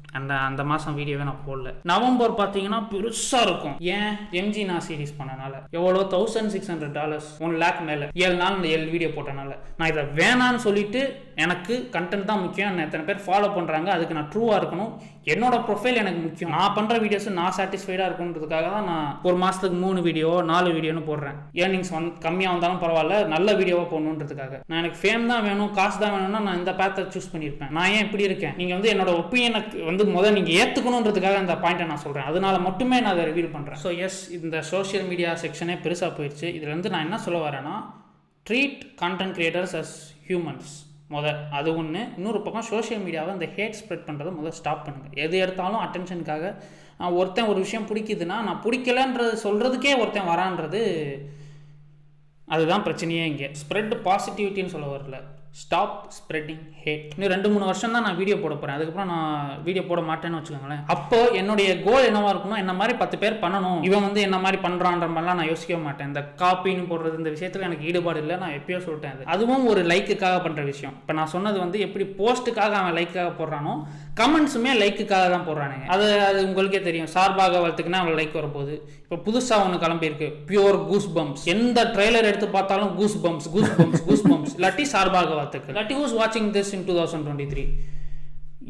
Speaker 3: அந்த மாதம் வீடியோவே நான் போடல. நவம்பர் பார்த்தீங்கன்னா பெருசாக இருக்கும். ஏன்? எம்ஜி நான் சீரீஸ் பண்ணனால. எவ்வளோ? $1600, 1 lakh மேலே. 7 நாள் 7 வீடியோ போட்டனால. நான் இதை வேணான்னு சொல்லிட்டு எனக்கு கண்டென்ட் தான் முக்கியம், என்ன எத்தனை பேர் ஃபாலோ பண்ணுறாங்க, அதுக்கு நான் ட்ரூவாக இருக்கணும், என்னோட ப்ரொஃபைல் எனக்கு முக்கியம், நான் பண்ணுற வீடியோஸ் நான் சாட்டிஸ்ஃபைடாக இருக்கணுன்றதுக்காக தான் நான் ஒரு மாதத்துக்கு 3 வீடியோ 4 வீடியோன்னு போடுறேன். ஏர்னிங்ஸ் கம்மியாக வந்தாலும் பரவாயில்ல, நல்ல வீடியோவாக போடணுன்றதுக்காக. நான் எனக்கு ஃபேம் தான் வேணும், காசு தான் வேணும்னா நான் இந்த பேத்தை சூஸ் பண்ணியிருப்பேன். நான் ஏன் இப்படி இருக்கேன்? நீங்கள் வந்து என்னோட ஒப்பீனியனுக்கு வந்து முதல் நீங்கள் ஏற்றுக்கணுன்றதுக்காக அந்த பாயிண்ட்டை நான் சொல்கிறேன். அதனால மட்டுமே நான் அதை ரிவீல் பண்ணுறேன். ஸோ எஸ், இந்த சோஷியல் மீடியா செக்ஷனே பெருசாக போயிடுச்சு. இதுலேருந்து நான் என்ன சொல்ல வரேன்னா, treat content creators as humans அது ஒன்று. இன்னொரு பக்கம் சோஷியல் மீடியாவை இந்த ஹேட் ஸ்ப்ரெட் பண்ணுறதை ஸ்டாப் பண்ணுங்கள். எது எடுத்தாலும் அட்டென்ஷனுக்காக ஒருத்தன் ஒரு விஷயம் பிடிக்குதுன்னா நான் பிடிக்கலன்றது சொல்கிறதுக்கே ஒருத்தன் வரான்றது, அதுதான் பிரச்சனையே. இங்கே ஸ்ப்ரெட் பாசிட்டிவிட்டின்னு சொல்ல வரல, ஸ்டாப் ஸ்ப்ரெட்டிங் ஹேட். இன்னும் 2-3 வருஷம் தான் நான் வீடியோ போட போகிறேன். அதுக்கப்புறம் நான் வீடியோ போட மாட்டேன்னு வச்சுக்கோங்களேன். அப்போ என்னுடைய கோல் என்னவா இருக்கணும், என்ன மாதிரி 10 பேர் பண்ணணும், இவன் வந்து என்ன மாதிரி பண்ணுறான்ற மாதிரிலாம் நான் யோசிக்க மாட்டேன். இந்த காப்பின்னு போடுறது இந்த விஷயத்தில் எனக்கு ஈடுபாடு இல்லை. நான் எப்பயோ சொல்லிட்டேன். அதுவும் ஒரு லைக்குக்காக பண்ணுற விஷயம். இப்போ நான் சொன்னது வந்து எப்படி போஸ்ட்டுக்காக அவன் லைக்காக போடுறானோ, கமெண்ட்ஸுமே லைக்குக்காக தான் போடுறானுங்க. அது உங்களுக்கே தெரியும். சார்பாக வளர்த்துக்குன்னா அவன் லைக் வரப்போகுது. இப்போ புதுசாக ஒன்று கிளம்பியிருக்கு, பியூர் கூஸ் பம்ப்ஸ். எந்த ட்ரெய்லர் எடுத்து பார்த்தாலும் கூஸ் பம்ப்ஸ் இல்லாட்டி சார்பாக வளர்த்துக்கு, இல்லாட்டி ஹூஸ் வாட்சிங் திஸ் இன் 2023.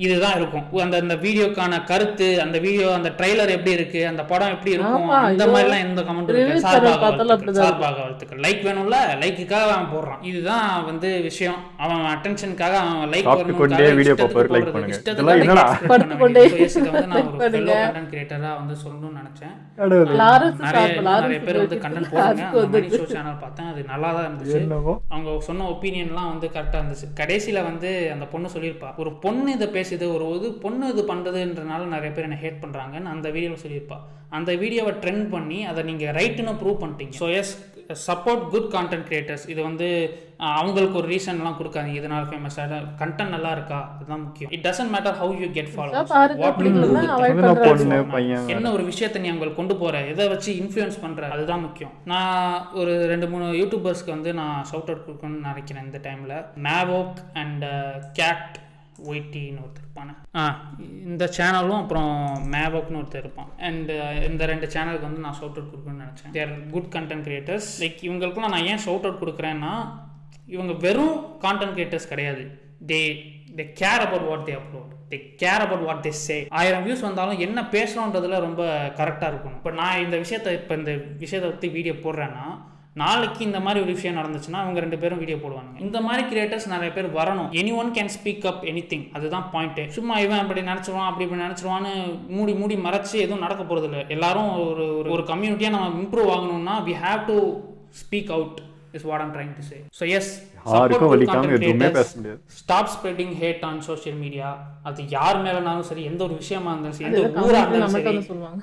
Speaker 3: இதுதான் இருக்கும். அந்த வீடியோக்கான கருத்து, அந்த வீடியோ, அந்த ட்ரைலர் எப்படி இருக்கு, அந்த படம் எப்படி இருக்கும், அந்த மாதிரிலாம் எந்த கமெண்ட் இருக்கு. சார்பாக வாழ்த்துக்கள். லைக் வேணும்ல, லைக்குக்காக அவன் போடுறான். இதுதான் வந்து விஷயம். அவன் அட்டென்ஷனுக்காக அவன் லைக் கிரியேட்டரா வந்து சொல்லணும்னு நினைச்சேன். நிறைய பேர் வந்து கண்டென்ட் போடுறாங்க. சேனல் பார்த்தேன், அது நல்லா தான் இருந்துச்சு. அவங்க சொன்ன ஒப்பீனியன்லாம் வந்து கரெக்டா இருந்துச்சு. கடைசியில வந்து அந்த பொண்ணு சொல்லியிருப்பா, ஒரு பொண்ணு இதை பேசுது, ஒரு பொண்ணு இது பண்ணுறதுன்றனால நிறைய பேர் என்ன ஹேட் பண்ணுறாங்கன்னு அந்த வீடியோவில் சொல்லியிருப்பா. அந்த வீடியோவை ட்ரெண்ட் பண்ணி அதை நீங்கள் ரைட்டுன்னு ப்ரூவ் பண்ணிட்டீங்க. So yes, support good content creators. இது வந்து அவங்களுக்கு ஒரு ரீசன்லாம் கொடுக்காதீங்க. இதனால ஃபேமஸ் கண்டென்ட் நல்லா இருக்கா, அதுதான் முக்கியம். It doesn't matter how you get followers. என்ன ஒரு விஷயத்தை நீ அவங்களுக்கு கொண்டு போற, எதை வச்சு இன்ஃப்ளூயன்ஸ் பண்ற, அதுதான் முக்கியம். நான் ஒரு 2-3 யூடியூபர்ஸ்க்கு வந்து நான் ஷவுட் அவுட் கொடுக்கணும்னு நினைக்கிறேன் இந்த டைமில். மேவோக் அண்ட் கேட் ஒய்டின்னு ஒருத்தர் இருப்பானே, இந்த சேனலும் அப்புறம் மேவோக்னு ஒருத்தர் இருப்பான். அண்ட் இந்த 2 சேனலுக்கு வந்து நான் ஷவுட் அவுட் கொடுக்கணும்னு நினச்சேன். தேர் குட் கண்டென்ட் கிரியேட்டர்ஸ். லைக் இவங்களுக்குலாம் நான் ஏன் ஷவுட் அவுட் கொடுக்குறேன்னா, இவங்க வெறும் கான்டென்ட் கிரியேட்டர்ஸ் கிடையாது. they care about what they upload, they care about what they say. 1000 views வந்தாலும் என்ன பேசுகிறோன்றதுல ரொம்ப கரெக்டாக இருக்கணும். இப்போ நான் இந்த விஷயத்தை பற்றி வீடியோ போடுறேன்னா, நாளைக்கு இந்த மாதிரி ஒரு விஷயம் நடந்துச்சுன்னா அவங்க 2 பேரும் வீடியோ போடுவாங்க. இந்த மாதிரி கிரியேட்டர்ஸ் நிறைய பேர் வரணும். anyone can speak up anything, அதுதான் பாயிண்ட்டு. சும்மா இவன் அப்படி நினச்சிருவான் அப்படி நினச்சிருவான்னு மூடி மறைச்சு எதுவும் நடக்க போகிறது இல்லை. எல்லாரும் ஒரு கம்யூனிட்டியாக நம்ம இம்ப்ரூவ் ஆகணும்னா we have to speak out is what I'm trying to say. So yes, stop spreading hate on social media. அது யார் மேலனாலும் சரி, எந்த ஒரு விஷயமா இருந்தாலும் சரி, எந்த ஊரா இருந்தாலும் சரி,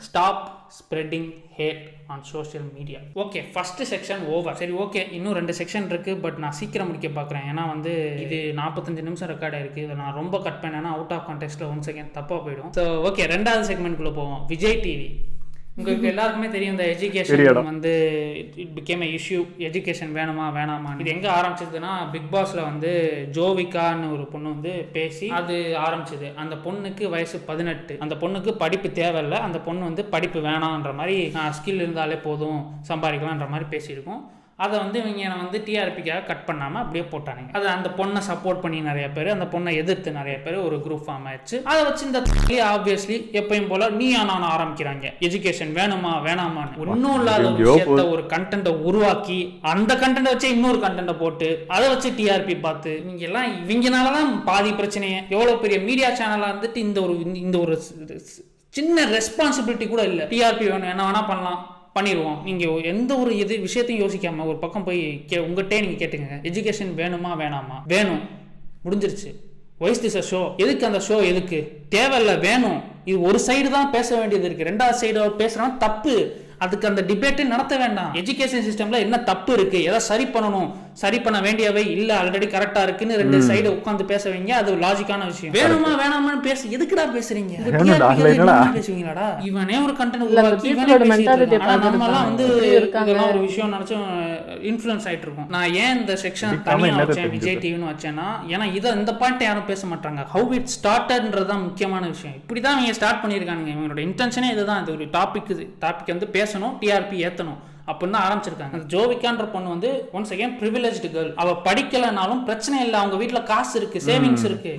Speaker 3: stop spreading hate on social media. Okay, first section over. சரி, ஓகே, இன்னும் 2 செக்ஷன் இருக்கு. பட் நான் சீக்கிரம் முடிக்க பார்க்குறேன். ஏன்னா வந்து இது 45 நிமிஷம் ரெக்கார்ட் ஆயிருக்கு. இதை நான் ரொம்ப கட் பண்ணேன்னா அவுட் ஆஃப் கான்டெக்ட்ல 1 செகண்ட் தப்பாக போயிடும். ஸோ ஓகே, 2வது செக்மெண்ட்குள்ளே போவோம். விஜய் டிவி. உங்களுக்கு எல்லாருக்குமே தெரியும், இந்த எஜுகேஷன் வந்து it became a issue. Education வேணுமா வேணாமா. இது எங்கே ஆரம்பிச்சதுன்னா, பிக் பாஸ்ல வந்து ஜோவிகான்னு ஒரு பொண்ணு வந்து பேசி அது ஆரம்பிச்சது. அந்த பொண்ணுக்கு வயசு 18. அந்த பொண்ணுக்கு படிப்பு தேவையில்லை, அந்த பொண்ணு வந்து படிப்பு வேணான்ற மாதிரி, ஸ்கில் இருந்தாலே போதும் சம்பாதிக்கலான்ற மாதிரி பேசியிருக்கோம். அதை வந்து இவங்க வந்து டிஆர்பிக்காக கட் பண்ணாமல் அப்படியே போட்டானுங்க. அது அந்த பொண்ணை சப்போர்ட் பண்ணி நிறைய பேர், அந்த பொண்ணை எதிர்த்து நிறைய பேர் ஒரு குரூப் ஃபார்ம் ஆயிடுச்சு. அதை வச்சு இந்த ஆப்வியஸ்லி எப்பயும் போல நீ நான் ஆரம்பிக்கிறாங்க. எஜுகேஷன் வேணுமா வேணாமான்னு. ஒன்றும் இல்லாத ஒரு விஷயத்த ஒரு கண்டென்ட்டை உருவாக்கி அந்த கண்டென்ட்டை வச்சு இன்னொரு கண்டென்ட்டை போட்டு அதை வச்சு டிஆர்பி பார்த்து நீங்க எல்லாம் இவங்கனாலதான் பாதி பிரச்சனையே. எவ்வளவு பெரிய மீடியா சேனலா இருந்துட்டு இந்த ஒரு சின்ன ரெஸ்பான்சிபிலிட்டி கூட இல்லை. டிஆர்பி வேணும், என்ன வேணா பண்ணலாம், பண்ணிடுவோம். நீங்கள் எந்த ஒரு விஷயத்தையும் யோசிக்காமல் ஒரு பக்கம் போய் உங்கள்கிட்டே நீங்கள் கேட்டுங்க, எஜுகேஷன் வேணுமா வேணாமா? வேணும், முடிஞ்சிருச்சு. Why's this a show. எதுக்கு அந்த ஷோ? எதுக்கு தேவையில்லை, வேணும். இது ஒரு சைடு தான் பேச வேண்டியது இருக்குது. 2வது சைடு பேசுகிறான் தப்பு. அதுக்கு அந்த டிபேட்டே நடத்த வேண்டாம். எஜுகேஷன் சிஸ்டம்ல என்ன தப்பு இருக்கு, எதை சரி பண்ணணும், சரி பண்ண வேண்டியவை இல்ல ஆல்ரெடி கரெக்டா இருக்குன்னு 2 சைடு உட்கார்ந்து பேச வைங்க. அது லாஜிக்கான விஷயம். வேணுமா வேணாமான்னு பேச எதுக்குடா பேசுறீங்க? பேசுவீங்களாடா? இவனே ஒரு கண்டென்ட் உருவாக்கி நம்ம எல்லாம் வந்து இதெல்லாம் ஒரு விஷயம் நினைச்சு இன்ஃப்ளூயன்ஸ் ஆயிட்டு இருக்கும். நான் ஏன் இந்த செக்ஷன் தனியா வச்சேன் விஜய் டிவின்னு வச்சேன்னா, ஏன்னா இந்த பாயிண்ட் யாரும் பேச மாட்டாங்க. ஹவு இட் ஸ்டார்டட்ன்றதுதான் முக்கியமான விஷயம். இப்படிதான் இவங்க ஸ்டார்ட் பண்ணியிருக்காங்க. இவங்களோட இன்டென்ஷனே இதுதான். இது ஒரு டாபிக் வந்து பேசணும், டிஆர்பி ஏத்தணும் அப்படின்னு தான் ஆரம்பிச்சிருக்காங்க. ஜோவிகான்ற பொண்ணு வந்து ஒன்ஸ் அகைன் பிரிவிலேஜ்டு கேர்ள். அவ படிக்கலனாலும் பிரச்சனை இல்லை, அவங்க வீட்டுல காசு இருக்கு, சேவிங்ஸ் இருக்கு,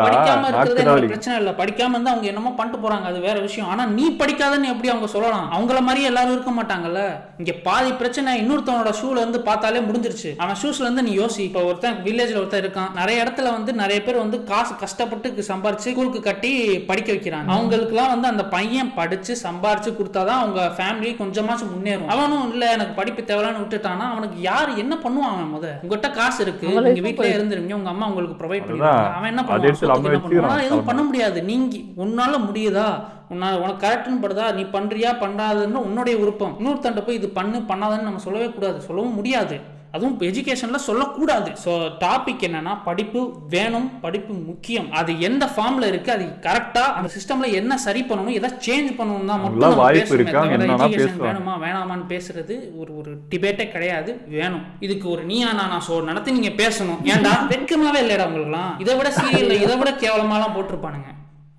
Speaker 3: படிக்காம இருக்கிறது பிரச்சனை இல்லை. படிக்காம இருந்தா அவங்க என்னமோ பண்ணிட்டு போறாங்க, அது வேற விஷயம். ஆனா நீ படிக்காதன்னு எப்படி அவங்க சொல்லலாம்? அவங்கள மாதிரி எல்லாரும் இருக்க மாட்டாங்கல்ல. இங்க பாதி பிரச்சனை இன்னொருத்தவனோட ஷூல இருந்து பார்த்தாலே முடிஞ்சிருச்சு. அவன் ஷூஸ்ல இருந்து நீ யோசி. இப்ப ஒருத்தன் வில்லேஜ்ல ஒருத்தன் இருக்கான், நிறைய இடத்துல வந்து நிறைய பேர் வந்து காசு கஷ்டப்பட்டு சம்பாரிச்சு ஸ்கூலுக்கு கட்டி படிக்க வைக்கிறாங்க. அவங்களுக்கு எல்லாம் வந்து அந்த பையன் படிச்சு சம்பாரிச்சு கொடுத்தாதான் அவங்க ஃபேமிலி கொஞ்சமாச்சும் முன்னேறும். அவனும் இல்ல எனக்கு படிப்பு தேவைன்னு விட்டுட்டானா அவனுக்கு யாரு என்ன பண்ணுவான்? அவன் உங்ககிட்ட காசு இருக்கு, நீங்க வீட்டுல இருந்துருவீங்க, உங்க அம்மா உங்களுக்கு ப்ரொவைட் பண்ணுவாங்க, அவன் என்ன பண்ணுவான்? எதுவும் பண்ண முடியாது. நீங்க உன்னால முடியுதா, உனக்கு கரெக்ட்னு படுதா, நீ பண்றியா பண்ணாதுன்னு உன்னுடைய விருப்பம். இன்னொருத்தண்ட போய் இது பண்ணாதன்னு நம்ம சொல்லவே கூடாது, சொல்லவும் முடியாது. அதுவும் எஜுகேஷன்ல சொல்லக்கூடாது. ஸோ டாபிக் என்னன்னா, படிப்பு வேணும், படிப்பு முக்கியம். அது எந்த ஃபார்ம்ல இருக்கு, அது கரெக்டா அந்த சிஸ்டம்ல என்ன சரி பண்ணணும், எதை சேஞ்ச் பண்ணணும் தான் மட்டும் எஜுகேஷன் வேணுமா வேணாமான்னு பேசுறது ஒரு டிபேட்டே கிடையாது. வேணும். இதுக்கு ஒரு நீயா நானா ஷோ நடத்தி நீங்க பேசணும். ஏன்டா வெட்கமாவே இல்லைடா உங்களுக்குலாம்? இதை விட சீரியல்ல இதை விட கேவலமாலாம் போட்டிருப்பானுங்க.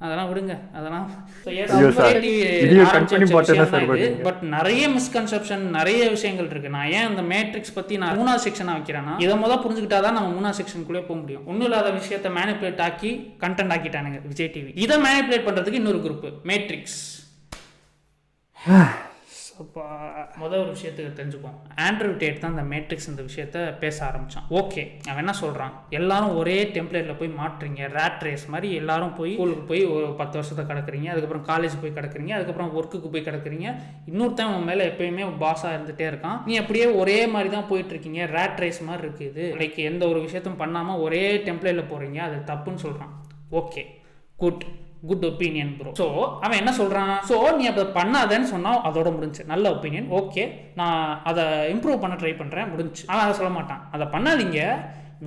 Speaker 3: அதெல்லாம் விடுங்க. அதெல்லாம் பட் நிறைய மிஸ்கன்செப்ஷன், நிறைய விஷயங்கள் இருக்கு. நான் ஏன் இந்த மேட்ரிக்ஸ் பத்தி நான் 3வது செக்ஷனா வைக்கிறேன்னா, இதை முதல் புரிஞ்சுக்கிட்டாதான் நம்ம 3வது செக்ஷனுக்குள்ளே போக முடியும். ஒன்னும் இல்லாத விஷயத்தை மேனிபுலேட் ஆக்கி கண்டென்ட் ஆக்கிட்டானுங்க விஜய் டிவி. இதை மேனிபுலேட் பண்றதுக்கு இன்னொரு குரூப் மேட்ரிக்ஸ். முதல் ஒரு விஷயத்துக்கு தெரிஞ்சுப்போம். ஆண்ட்ரூ டேட் தான் இந்த மேட்ரிக்ஸ் இந்த விஷயத்த பேச ஆரம்பிச்சான். ஓகே, அவன் என்ன சொல்றான், எல்லாரும் ஒரே டெம்ப்ளேட்ல போய் மாட்டுறீங்க, ரேட் ரேஸ் மாதிரி எல்லாரும் போய் ஸ்கூலுக்கு போய் ஒரு 10 வருஷத்தை கிடக்குறீங்க, அதுக்கப்புறம் காலேஜ் போய் கிடக்குறீங்க, அதுக்கப்புறம் ஒர்க்குக்கு போய் கிடக்குறீங்க, இன்னொருத்தன் உன் மேல எப்பயுமே பாஸா இருந்துட்டே இருக்கான், நீ அப்படியே ஒரே மாதிரி தான் போயிட்டு இருக்கீங்க, ரேட் ரேஸ் மாதிரி இருக்குது, லைக் எந்த ஒரு விஷயத்தையும் பண்ணாம ஒரே டெம்ப்ளேட்ல போறீங்க, அது தப்புன்னு சொல்றான். Okay, good opinion bro. So அவன் என்ன சொல்றான், ஸோ நீ அதை பண்ணாதன்னு சொன்னா அதோட முடிஞ்சு, நல்ல ஒப்பீனியன், ஓகே நான் அதை இம்ப்ரூவ் பண்ண ட்ரை பண்றேன், முடிஞ்சு. அவன் அதை சொல்ல மாட்டான், அதை பண்ணாதீங்க,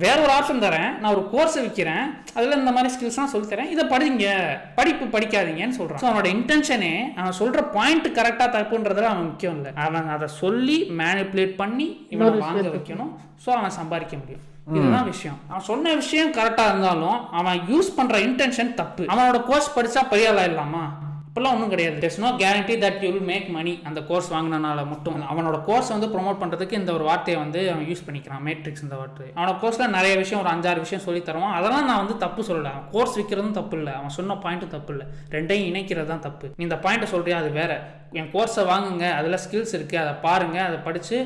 Speaker 3: வேற ஒரு ஆப்ஷன் தரேன், நான் ஒரு கோர்ஸ் விற்கிறேன், அதில் இந்த மாதிரி ஸ்கில்ஸ்லாம் சொல்லி தரேன், இதை படிங்க, படிப்பு படிக்காதீங்கன்னு சொல்றான். ஸோ அவனோட இன்டென்ஷனே அவன் சொல்ற பாயிண்ட் கரெக்டா தப்புன்றதுல அவன் முக்கியம் இல்லை, அவன் அதை சொல்லி மேனிபுலேட் பண்ணி இவனை வாங்க வைக்கணும். ஸோ அவன் சம்பாதிக்க முடியும். இதுதான் விஷயம். அவன் சொன்ன விஷயம் கரெக்டா இருந்தாலும் அவன் யூஸ் பண்ற இன்டென்ஷன் தப்பு. அவனோட கோர்ஸ் படிச்சா பெரிய ஆளா இல்லாமா? இப்பெல்லாம் ஒன்றும் கிடையாது. there's no guarantee that you will make money அந்த கோர்ஸ் வாங்கினால மட்டும். அவனோட கோர்ஸ் வந்து ப்ரொமோட் பண்ணுறதுக்கு இந்த ஒரு வார்த்தையை வந்து அவன் யூஸ் பண்ணிக்கிறான், மேட்ரிக்ஸ் இந்த வார்த்தை. அவனோட கோர்ஸில் நிறைய விஷயம், ஒரு 5-6 விஷயம் சொல்லி தருவான். அதெல்லாம் நான் வந்து தப்பு சொல்லலை. அவன் கோர்ஸ் விற்கிறதும் தப்பு இல்லை, அவன் சொன்ன பாயிண்ட்டும் தப்பு இல்லை, ரெண்டையும் இணைக்கிறது தான் தப்பு. நீ இந்த பாயிண்ட்டை சொல்றியா, அது வேற. என் கோர்ஸை வாங்குங்க, அதில் ஸ்கில்ஸ் இருக்குது, அதை பாருங்கள், அதை படித்து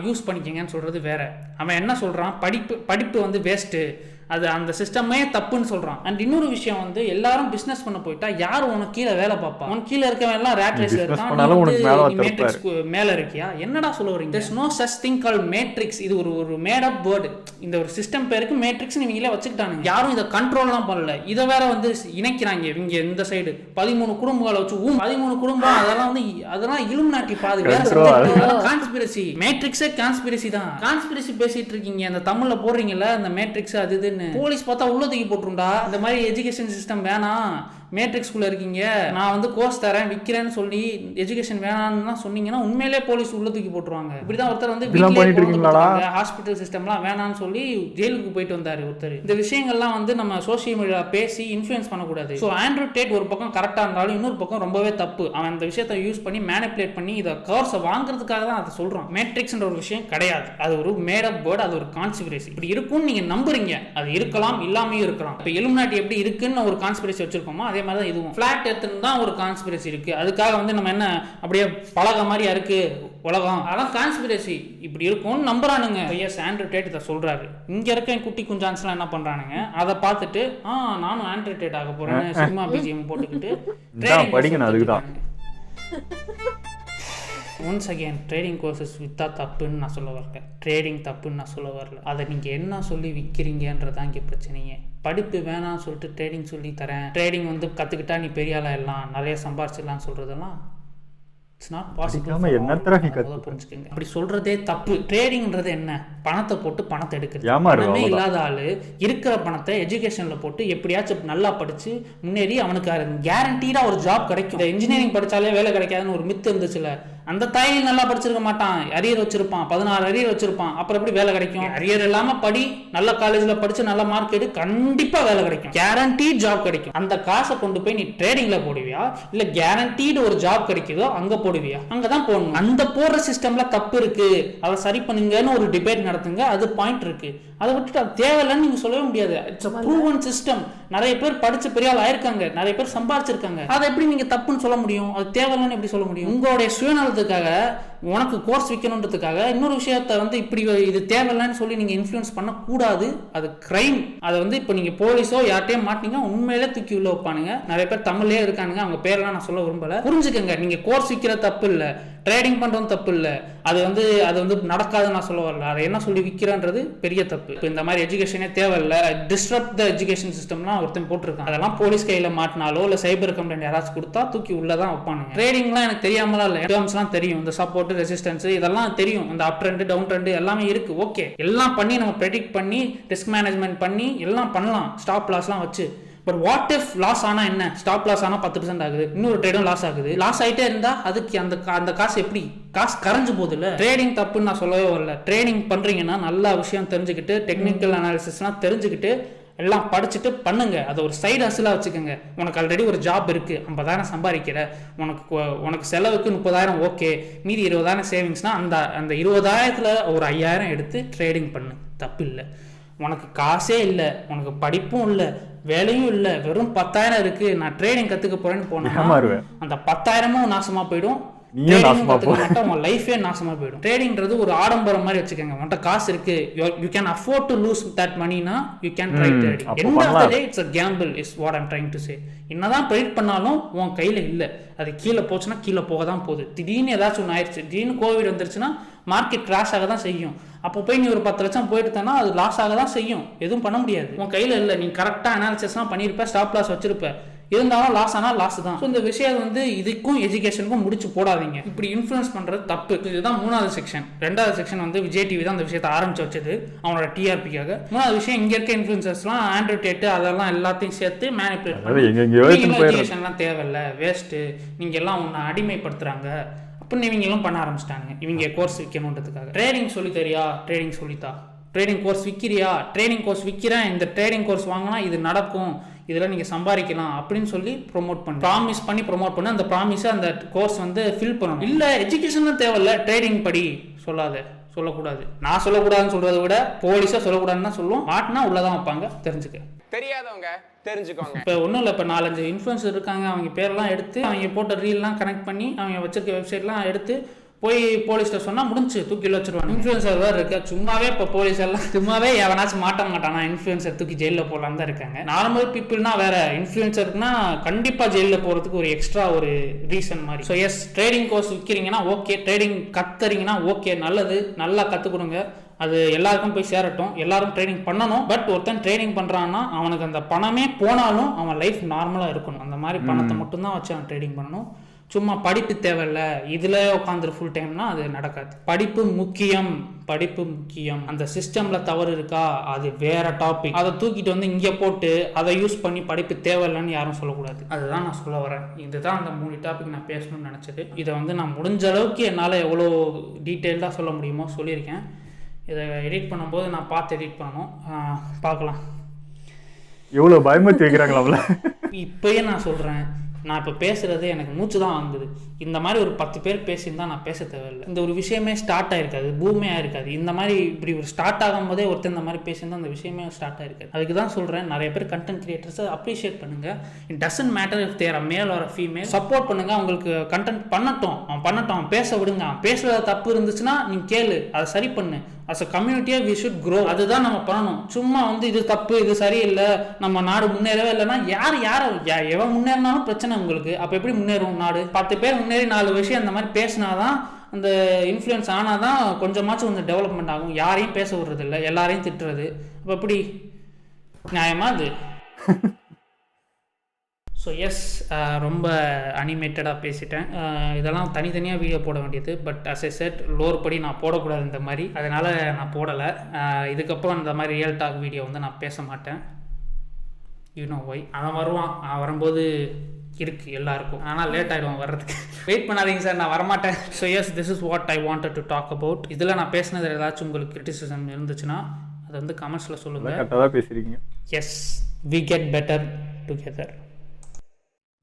Speaker 3: யூஸ் பண்ணிக்கங்கன்னு சொல்கிறது வேற. அவன் என்ன சொல்கிறான், படிப்பு வந்து வேஸ்ட்டு, அது அந்த சிஸ்டமே தப்புன்னு சொல்றான். அண்ட் இன்னொரு விஷயம் வந்து, எல்லாரும் பிசினஸ் பண்ண போயிட்டா யார் உனக்கு கீழே வேலை பார்ப்பா? உனக்கு கீழே இருக்கவன் எல்லாம் ரேட் ரேஸ்ல இருக்கான், மேட்ரிக்ஸ் மேல இருக்கியா? என்னடா சொல்ல வரீங்க? there's no such thing called matrix. இது ஒரு மேட் அப் வேர்டு. இந்த ஒரு சிஸ்டம் பேருக்கு மேட்ரிக்ஸ் இவங்களே வச்சுக்கிட்டாங்க. யாரும் இதை கண்ட்ரோல்லாம் பண்ணல. இதை வேற வந்து இணைக்கிறாங்க இவங்க இந்த சைடு 13 குடும்பங்களை வச்சு 13 குடும்பம், அதெல்லாம் வந்து அதெல்லாம் இலுமினாட்டி பாது, வேற கான்ஸ்பிரசி. மேட்ரிக்ஸே கான்ஸ்பிரசி தான். கான்ஸ்பிரசி பேசிட்டு இருக்கீங்க, அந்த தமிழ்ல போடுறீங்கல்ல அந்த மேட்ரிக்ஸ் அது இது. போலீஸ் பார்த்தா உள்ள தூக்கி போட்டுருண்டா. இந்த மாதிரி எஜுகேஷன் சிஸ்டம் வேணாம், மேட்ரிக்ஸ்குள்ள இருக்கீங்க, நான் வந்து கோர்ஸ் தரேன் விற்கிறேன்னு சொல்லி எஜுகேஷன் வேணான்னு சொன்னீங்கன்னா உண்மையிலே போலீஸ் உள்ள தூக்கி போட்டுருவாங்க. இப்படிதான் ஒருத்தர் வந்து ஹாஸ்பிட்டல் சிஸ்டம்லாம் வேணான்னு சொல்லி ஜெயிலுக்கு போயிட்டு வந்தாரு ஒருத்தர். இந்த விஷயங்கள்லாம் வந்து நம்ம சோசியல் மீடியாவில் பேசி இன்ஃப்ளூயன்ஸ் பண்ணக்கூடாது. ஸோ ஆண்ட்ரூ டேட் ஒரு பக்கம் கரெக்டாக இருந்தாலும் இன்னொரு பக்கம் ரொம்பவே தப்பு. அவன் இந்த விஷயத்தை யூஸ் பண்ணி மேனிபுலேட் பண்ணி இதை கோர்ஸை வாங்குறதுக்காக தான் அதை சொல்றான். மேட்ரிக்ஸ்ன்ற ஒரு விஷயம் கிடையாது, அது ஒரு மேட் அப் வேர்ட், அது ஒரு கான்ஸ்பிரசி. இப்படி இருக்கும்னு நீங்க நம்புறீங்க, அது இருக்கலாம் இல்லாமையும் இருக்கலாம். இப்போ இலுமினாட்டி எப்படி இருக்குன்னு ஒரு கான்ஸ்பிரசி வச்சிருக்கோமோ அதே மாதிரி தான் இதுவும். ஃபிளாட் எர்த்னு தான் ஒரு கான்ஸ்பிரசி இருக்கு. அதுக்காக வந்து நம்ம என்ன அப்படியே பழக மாதிரியா இருக்கு உலகம், அதெல்லாம் கான்ஸ்பிரசி. இப்படி இருக்கும்னு நம்புறானுங்க. எஸ், ஆண்ட்ரூ டேட் இதை சொல்றாரு. இங்க இருக்க குட்டி குஞ்சான்ஸ்லாம் என்ன பண்றானுங்க, அதை பார்த்துட்டு நானும் ஆண்ட்ரூ டேட் ஆக போறேன்னு சினிமா பிஜிஎம் போட்டுக்கிட்டு
Speaker 1: படிக்கணும். அதுக்குதான்
Speaker 3: ஒன்ஸ் அகேன் ட்ரேடிங் கோர்சஸ் விற்றா தப்புன்னு நான் சொல்ல வரல, ட்ரேடிங் தப்புன்னு நான் சொல்ல வரல. அதை நீங்கள் என்ன சொல்லி விற்கிறீங்கன்றதான் இங்கே பிரச்சனையே. படிப்பு வேணாம்னு சொல்லிட்டு ட்ரேடிங் சொல்லி தரேன், ட்ரேடிங் வந்து கற்றுக்கிட்டா நீ பெரிய ஆளாக எல்லாம் நிறைய சம்பாரிச்சிடலாம்னு சொல்கிறதெல்லாம் இட்ஸ் நாட் பாசிபிள்.
Speaker 1: படிக்காம என்னத்தடா நீ கத்துக்க?
Speaker 3: புரிஞ்சுக்கங்க. அப்படி சொல்றதே தப்பு. ட்ரேடிங்ன்றது என்ன? பணத்தை போட்டு பணத்தை எடுக்கிறது.
Speaker 1: ஏமாறுவா
Speaker 3: பணமே
Speaker 1: அவ்வளவுதான்.
Speaker 3: இல்லாத ஆளு இருக்கிற பணத்தை எஜுகேஷன்ல போட்டு எப்படியாச்சும் நல்லா படிச்சு முன்னேறி அவனுக்கு கேரண்டீடா ஒரு ஜாப் கிடைக்கும். இந்த இன்ஜினியரிங் படிச்சாலே வேலை கிடைக்காதுன்னு ஒரு மித்து இருந்துச்சுல, அந்த தாய் நல்லா படிச்சிருக்க மாட்டான், அரியர் வச்சிருப்பான், 16 அரியர் வச்சிருப்பான், அப்புறம் எப்படி வேலை கிடைக்கும்? அரியர் இல்லாம படி, நல்ல காலேஜ்ல படிச்சு நல்ல மார்க் எடு, கண்டிப்பா வேலை கிடைக்கும், கேரண்டீட் ஜாப் கிடைக்கும். அந்த காசை கொண்டு போய் நீ ட்ரேடிங்ல போடுவியா இல்ல கேரண்டீடு ஒரு ஜாப் கிடைக்குதோ அங்க போடுவியா? அங்கதான் போடணும். அந்த போடுற சிஸ்டம்ல தப்பு இருக்கு, அதை சரி பண்ணுங்கன்னு ஒரு டிபேட் நடத்துங்க, அது பாயிண்ட் இருக்கு. அதை விட்டுட்டு அது தேவையில்லைன்னு நீங்க சொல்லவே முடியாது. It's a proven system. நிறைய பேர் படிச்சு பெரிய ஆள் ஆயிருக்காங்க, நிறைய பேர் சம்பாதிச்சிருக்காங்க. அதை எப்படி நீங்க தப்புன்னு சொல்ல முடியும்? அது தேவையில்லைன்னு எப்படி சொல்ல முடியும்? உங்களுடைய சுயநலத்துக்காக உனக்கு கோர்ஸ் விற்கணுன்றதுக்காக இன்னொரு விஷயத்த வந்து இப்படி இது தேவையில்லைன்னு சொல்லி நீங்க இன்ஃப்ளூயன்ஸ் பண்ணக்கூடாது. அது கிரைம். அதை வந்து இப்போ நீங்க போலீஸோ யார்ட்டையும் மாட்டீங்க, உண்மையிலே தூக்கி உள்ள வைப்பானுங்க. நிறைய பேர் தமிழ்லயே இருக்கானுங்க, அவங்க பேரெல்லாம் நான் சொல்ல விரும்பல. புரிஞ்சுக்கங்க, நீங்க கோர்ஸ் விற்கிற தப்பு இல்லை, ட்ரேடிங் பண்றது தப்பு இல்லை, அது வந்து நடக்காதுன்னு நான் சொல்ல வரல. அதை என்ன சொல்லி விற்கிறன்றது பெரிய தப்பு. இப்போ இந்த மாதிரி எஜுகேஷனே தேவையில்லை, டிஸ்டர்ப் த எஜுகேஷன் சிஸ்டம்லாம் ஒருத்தன் போட்டிருக்கான். அதெல்லாம் போலீஸ் கையில மாட்டினாலோ இல்லை சைபர் கம்ப்ளைண்ட் யாராச்சும் கொடுத்தா தூக்கி உள்ளதான் வைப்பானுங்க. ட்ரேடிங்லாம் எனக்கு தெரியாமலாம் இல்லை, டேர்ம்ஸ்லாம் தெரியும், இந்த சப்போர்ட் ரெசிஸ்டன்ஸ் இதெல்லாம் தெரியும், இந்த அப் ட்ரெண்ட் டவுன் ட்ரெண்ட் எல்லாமே இருக்கு. ஓகே, எல்லாம் பண்ணி நம்ம ப்ரெடிக்ட் பண்ணி ரிஸ்க் மேனேஜ்மெண்ட் பண்ணி எல்லாம் பண்ணலாம், ஸ்டாப் லாஸ்லாம் வச்சு. பட் வாட் இஃப் லாஸ் ஆனா என்ன? ஸ்டாப் லாஸ் ஆனா 10% ஆகுது, இன்னொரு ட்ரேடும் லாஸ் ஆகுது. லாஸ் ஆகிட்டே இருந்தா அதுக்கு அந்த காசு எப்படி? காசு கரைஞ்சு போகுது இல்ல. ட்ரேடிங் தப்புன்னு நான் சொல்லவே வரல. ட்ரேடிங் பண்றீங்கன்னா நல்ல விஷயம் தெரிஞ்சுக்கிட்டு, டெக்னிக்கல் அனாலிசிஸ்லாம் தெரிஞ்சுக்கிட்டு எல்லாம் படிச்சுட்டு பண்ணுங்க. அதை ஒரு சைடு ஹஸ்லா வச்சுக்கோங்க. உனக்கு ஆல்ரெடி ஒரு ஜாப் இருக்கு, 50,000 சம்பாதிக்கிற, உனக்கு செலவுக்கு 30,000 ஓகே, மீதி 20,000 சேவிங்ஸ்னா அந்த 20,000த்துல ஒரு 5,000 எடுத்து ட்ரேடிங் பண்ணு, தப்பு இல்லை. உனக்கு காசே இல்லை, உனக்கு படிப்பும் இல்லை, வேலையும் இல்லை, வெறும் 10,000 இருக்கு, நான் ட்ரேடிங் கத்துக்க போறேன்னு போனா அந்த 10,000மும் நாசமா போயிடும். லைஃபே நாசமா போயிடும். ட்ரேடிங்ன்றது ஒரு ஆடம்பரம் மாதிரி வச்சுக்கோங்க. உன்கிட்ட காசு இருக்கு, you can afford to lose that money னா you can try trading. End of the day it's a gamble is what I'm trying to say. என்னதான் ப்ரெடிக்ட் பண்ணாலும் உன் கையில இல்லை, அது கீழே போச்சுன்னா கீழே போக தான் போகுது. திடீர்னு ஏதாச்சும் ஒன்று ஆயிடுச்சு, திடீர்னு கோவிட் வந்துருச்சுன்னா மார்க்கெட் கிராஷ் ஆக தான் செய்யும். அப்போ போய் நீ ஒரு 10 லட்சம் போயிட்டு தானா அது லாஸ் ஆக தான் செய்யும், எதுவும் பண்ண முடியாது. உன் கையில இல்லை, நீ கரெக்டாக அனாலிசிஸ்லாம் பண்ணியிருப்ப, ஸ்டாப் லாஸ் வச்சிருப்ப, இருந்தாலும் லாஸ் ஆனால் லாஸ் தான். இந்த விஷயம் வந்து இதுக்கும் எஜுகேஷனுக்கும் முடிச்சு போடாதீங்க. இப்படி இன்ஃப்ளூயன்ஸ் பண்றது தப்பு. இதுதான் 3வது செக்ஷன். 2வது செக்ஷன் வந்து விஜய் டிவி தான் இந்த விஷயத்தை ஆரம்பிச்சு வச்சது, அவனோட டிஆர்பிக்காக. 3வது விஷயம், இங்க இருக்க இன்ஃப்ளூயன்சர்ஸ்லாம் ஆண்ட்ராய்ட் டேட்டு அதெல்லாம் எல்லாத்தையும் சேர்த்து மேனிபுலேட் பண்ணி எஜுகேஷன்லாம் தேவையில்ல, வேஸ்ட்டு, நீங்க எல்லாம் உன்னை அடிமைப்படுத்துறாங்க அப்படின்னு இவங்களும் பண்ண ஆரம்பிச்சிட்டாங்க. இவங்க கோர்ஸ் விற்கணுன்றதுக்காக. ட்ரேடிங் சொல்லி தெரியா? ட்ரேடிங் சொல்லித்தா. ட்ரேடிங் கோர்ஸ் விற்கிறியா? ட்ரேடிங் கோர்ஸ் விற்கிறேன், இந்த ட்ரேடிங் கோர்ஸ் வாங்கினா இது நடக்கும், இதெல்லாம் நீங்கள் சம்பாதிக்கலாம் அப்படின்னு சொல்லி ப்ரொமோட் பண்ணி ப்ராமிஸ் பண்ணி ப்ரொமோட் பண்ணி அந்த ப்ராமிஸை அந்த கோர்ஸ் வந்து ஃபில் பண்ணணும். இல்லை எஜுகேஷன்லாம் தேவையில்ல, ட்ரேடிங் படி சொல்லக்கூடாது. நான் சொல்லக்கூடாதுன்னு சொல்றதை விட போலீஸாக சொல்லக்கூடாதுன்னு தான் சொல்லுவோம். மாட்டினா உள்ளதான் வைப்பாங்க, தெரிஞ்சுக்க.
Speaker 8: தெரியாதவங்க தெரிஞ்சுக்கோங்க.
Speaker 3: இப்போ ஒன்றும் இல்லை, இப்போ 4-5 இன்ஃப்ளூயன்சர் இருக்காங்க, அவங்க பேரெல்லாம் எடுத்து அவங்க போட்ட ரீல்லாம் கனெக்ட் பண்ணி அவங்க வச்சிருக்க வெப்சைட்லாம் எடுத்து போய் போலீஸ்ல சொன்னா முடிஞ்சு, தூக்கில வச்சிருவாங்க. இன்ஃப்ளூயன்சர் வேறு இருக்க, சும்மாவே இப்போ போலீஸ் எல்லாம் சும்மாவே எவனாச்சும் மாட்ட மாட்டானா, இன்ஃப்ளூயன்சர் தூக்கி ஜெயிலில் போடலாம் தான் இருக்காங்க. நார்மல் பீப்புள்னா வேற, இன்ஃப்ளூயன்சர்னா கண்டிப்பா ஜெயிலில் போறதுக்கு ஒரு எக்ஸ்ட்ரா ஒரு ரீசன் மாதிரி. ஸோ எஸ், ட்ரேடிங் கோர்ஸ் விற்கிறீங்கன்னா ஓகே, ட்ரேடிங் கத்துறீங்கன்னா ஓகே, நல்லது, நல்லா கற்றுக் கொடுங்க, அது எல்லாருக்கும் போய் சேரட்டும், எல்லாரும் ட்ரேடிங் பண்ணணும். பட் ஒருத்தன் ட்ரேடிங் பண்றான்னா அவனுக்கு அந்த பணமே போனாலும் அவன் லைஃப் நார்மலா இருக்கணும். அந்த மாதிரி பணத்தை மட்டும்தான் வச்சு அவன் ட்ரேடிங் பண்ணணும். சும்மா படிப்பு தேவையில்ல, இதுல உட்காந்துரு ஃபுல் டைம்னா அது நடக்காது. படிப்பு முக்கியம். அந்த சிஸ்டம்ல தவறு இருக்கா அது வேற டாபிக். அதை தூக்கிட்டு வந்து இங்க போட்டு அதை யூஸ் பண்ணி படிப்பு தேவையில்லைன்னு யாரும் சொல்லக்கூடாது. அதுதான் நான் சொல்ல வரேன். இதுதான் அந்த 3 டாபிக் நான் பேசணும்னு நினைச்சது. இதை வந்து நான் முடிஞ்ச அளவுக்கு என்னால் எவ்வளோ டீட்டெயில்டாக சொல்ல முடியுமோ சொல்லியிருக்கேன். இதை எடிட் பண்ணும்போது நான் பார்த்து எடிட் பண்ணணும், பார்க்கலாம்.
Speaker 1: எவ்வளோ பயமுறுத்தி வைக்கிறாங்களா?
Speaker 3: இப்பயே நான் சொல்கிறேன், நான் இப்போ பேசுகிறது எனக்கு மூச்சு தான் வாங்குது. இந்த மாதிரி ஒரு 10 பேர் பேசியிருந்தால் நான் பேச தேவையில்லை. இந்த ஒரு விஷயமே ஸ்டார்ட் ஆகிருக்காது, பூமே ஆகிருக்காது. இந்த மாதிரி இப்படி ஒரு ஸ்டார்ட் ஆகும் போதே ஒருத்தர் இந்த மாதிரி பேசியிருந்தால் அந்த விஷயமே ஸ்டார்ட் ஆகிருக்காது. அதுக்கு தான் சொல்கிறேன், நிறைய பேர் கண்டென்ட் கிரியேட்டர்ஸை அப்ரிஷியேட் பண்ணுங்கள். It doesn't matter if they're male or female. Support பண்ணுங்கள். அவங்களுக்கு கண்டென்ட் பண்ணட்டும், அவன் பேச விடுங்க. அவன் பேசுகிறது தப்பு இருந்துச்சுன்னா நீங்கள் கேளு, அதை சரி பண்ணு. அஸ் அ கம்யூனிட்டியா வி ஷுட் க்ரோ. அதுதான் நம்ம பண்ணணும். சும்மா வந்து இது தப்பு, இது சரியில்லை, நம்ம நாடு முன்னேறவே இல்லைன்னா எவன் முன்னேறினாலும் பிரச்சனை உங்களுக்கு. அப்போ எப்படி முன்னேறும் நாடு? 10 பேர் முன்னேறி 4 விஷயம் அந்த மாதிரி பேசினாதான், அந்த இன்ஃப்ளூயன்ஸ் ஆனாதான் கொஞ்சமாச்சும் கொஞ்சம் டெவலப்மெண்ட் ஆகும். யாரையும் பேச விடுறது இல்லை, எல்லாரையும் திட்டுறது. அப்போ எப்படி நியாயமா அது? ஸோ எஸ், ரொம்ப அனிமேட்டடாக பேசிட்டேன். இதெல்லாம் தனித்தனியாக வீடியோ போட வேண்டியது. பட் அஸ் எ செட் லோர் படி நான் போடக்கூடாது இந்த மாதிரி, அதனால் நான் போடலை. இதுக்கப்புறம் இந்த மாதிரி ரியல் டாக் வீடியோ வந்து நான் பேச மாட்டேன். You know Y. அவன் வருவான், அவன் வரும்போது இருக்குது எல்லாருக்கும், ஆனால் லேட் ஆகிடுவான் வர்றதுக்கு. வெயிட் பண்ணாதீங்க சார், நான் வரமாட்டேன். So yes, this is what I wanted to talk about. இதில் நான் பேசினது ஏதாச்சும் உங்களுக்கு கிரிட்டிசிசம் இருந்துச்சுன்னா அதை வந்து கமெண்ட்ஸில் சொல்லுங்கள்.
Speaker 1: கரெக்டாக தான் பேசுகிறீங்க.
Speaker 3: Yes, we get better together.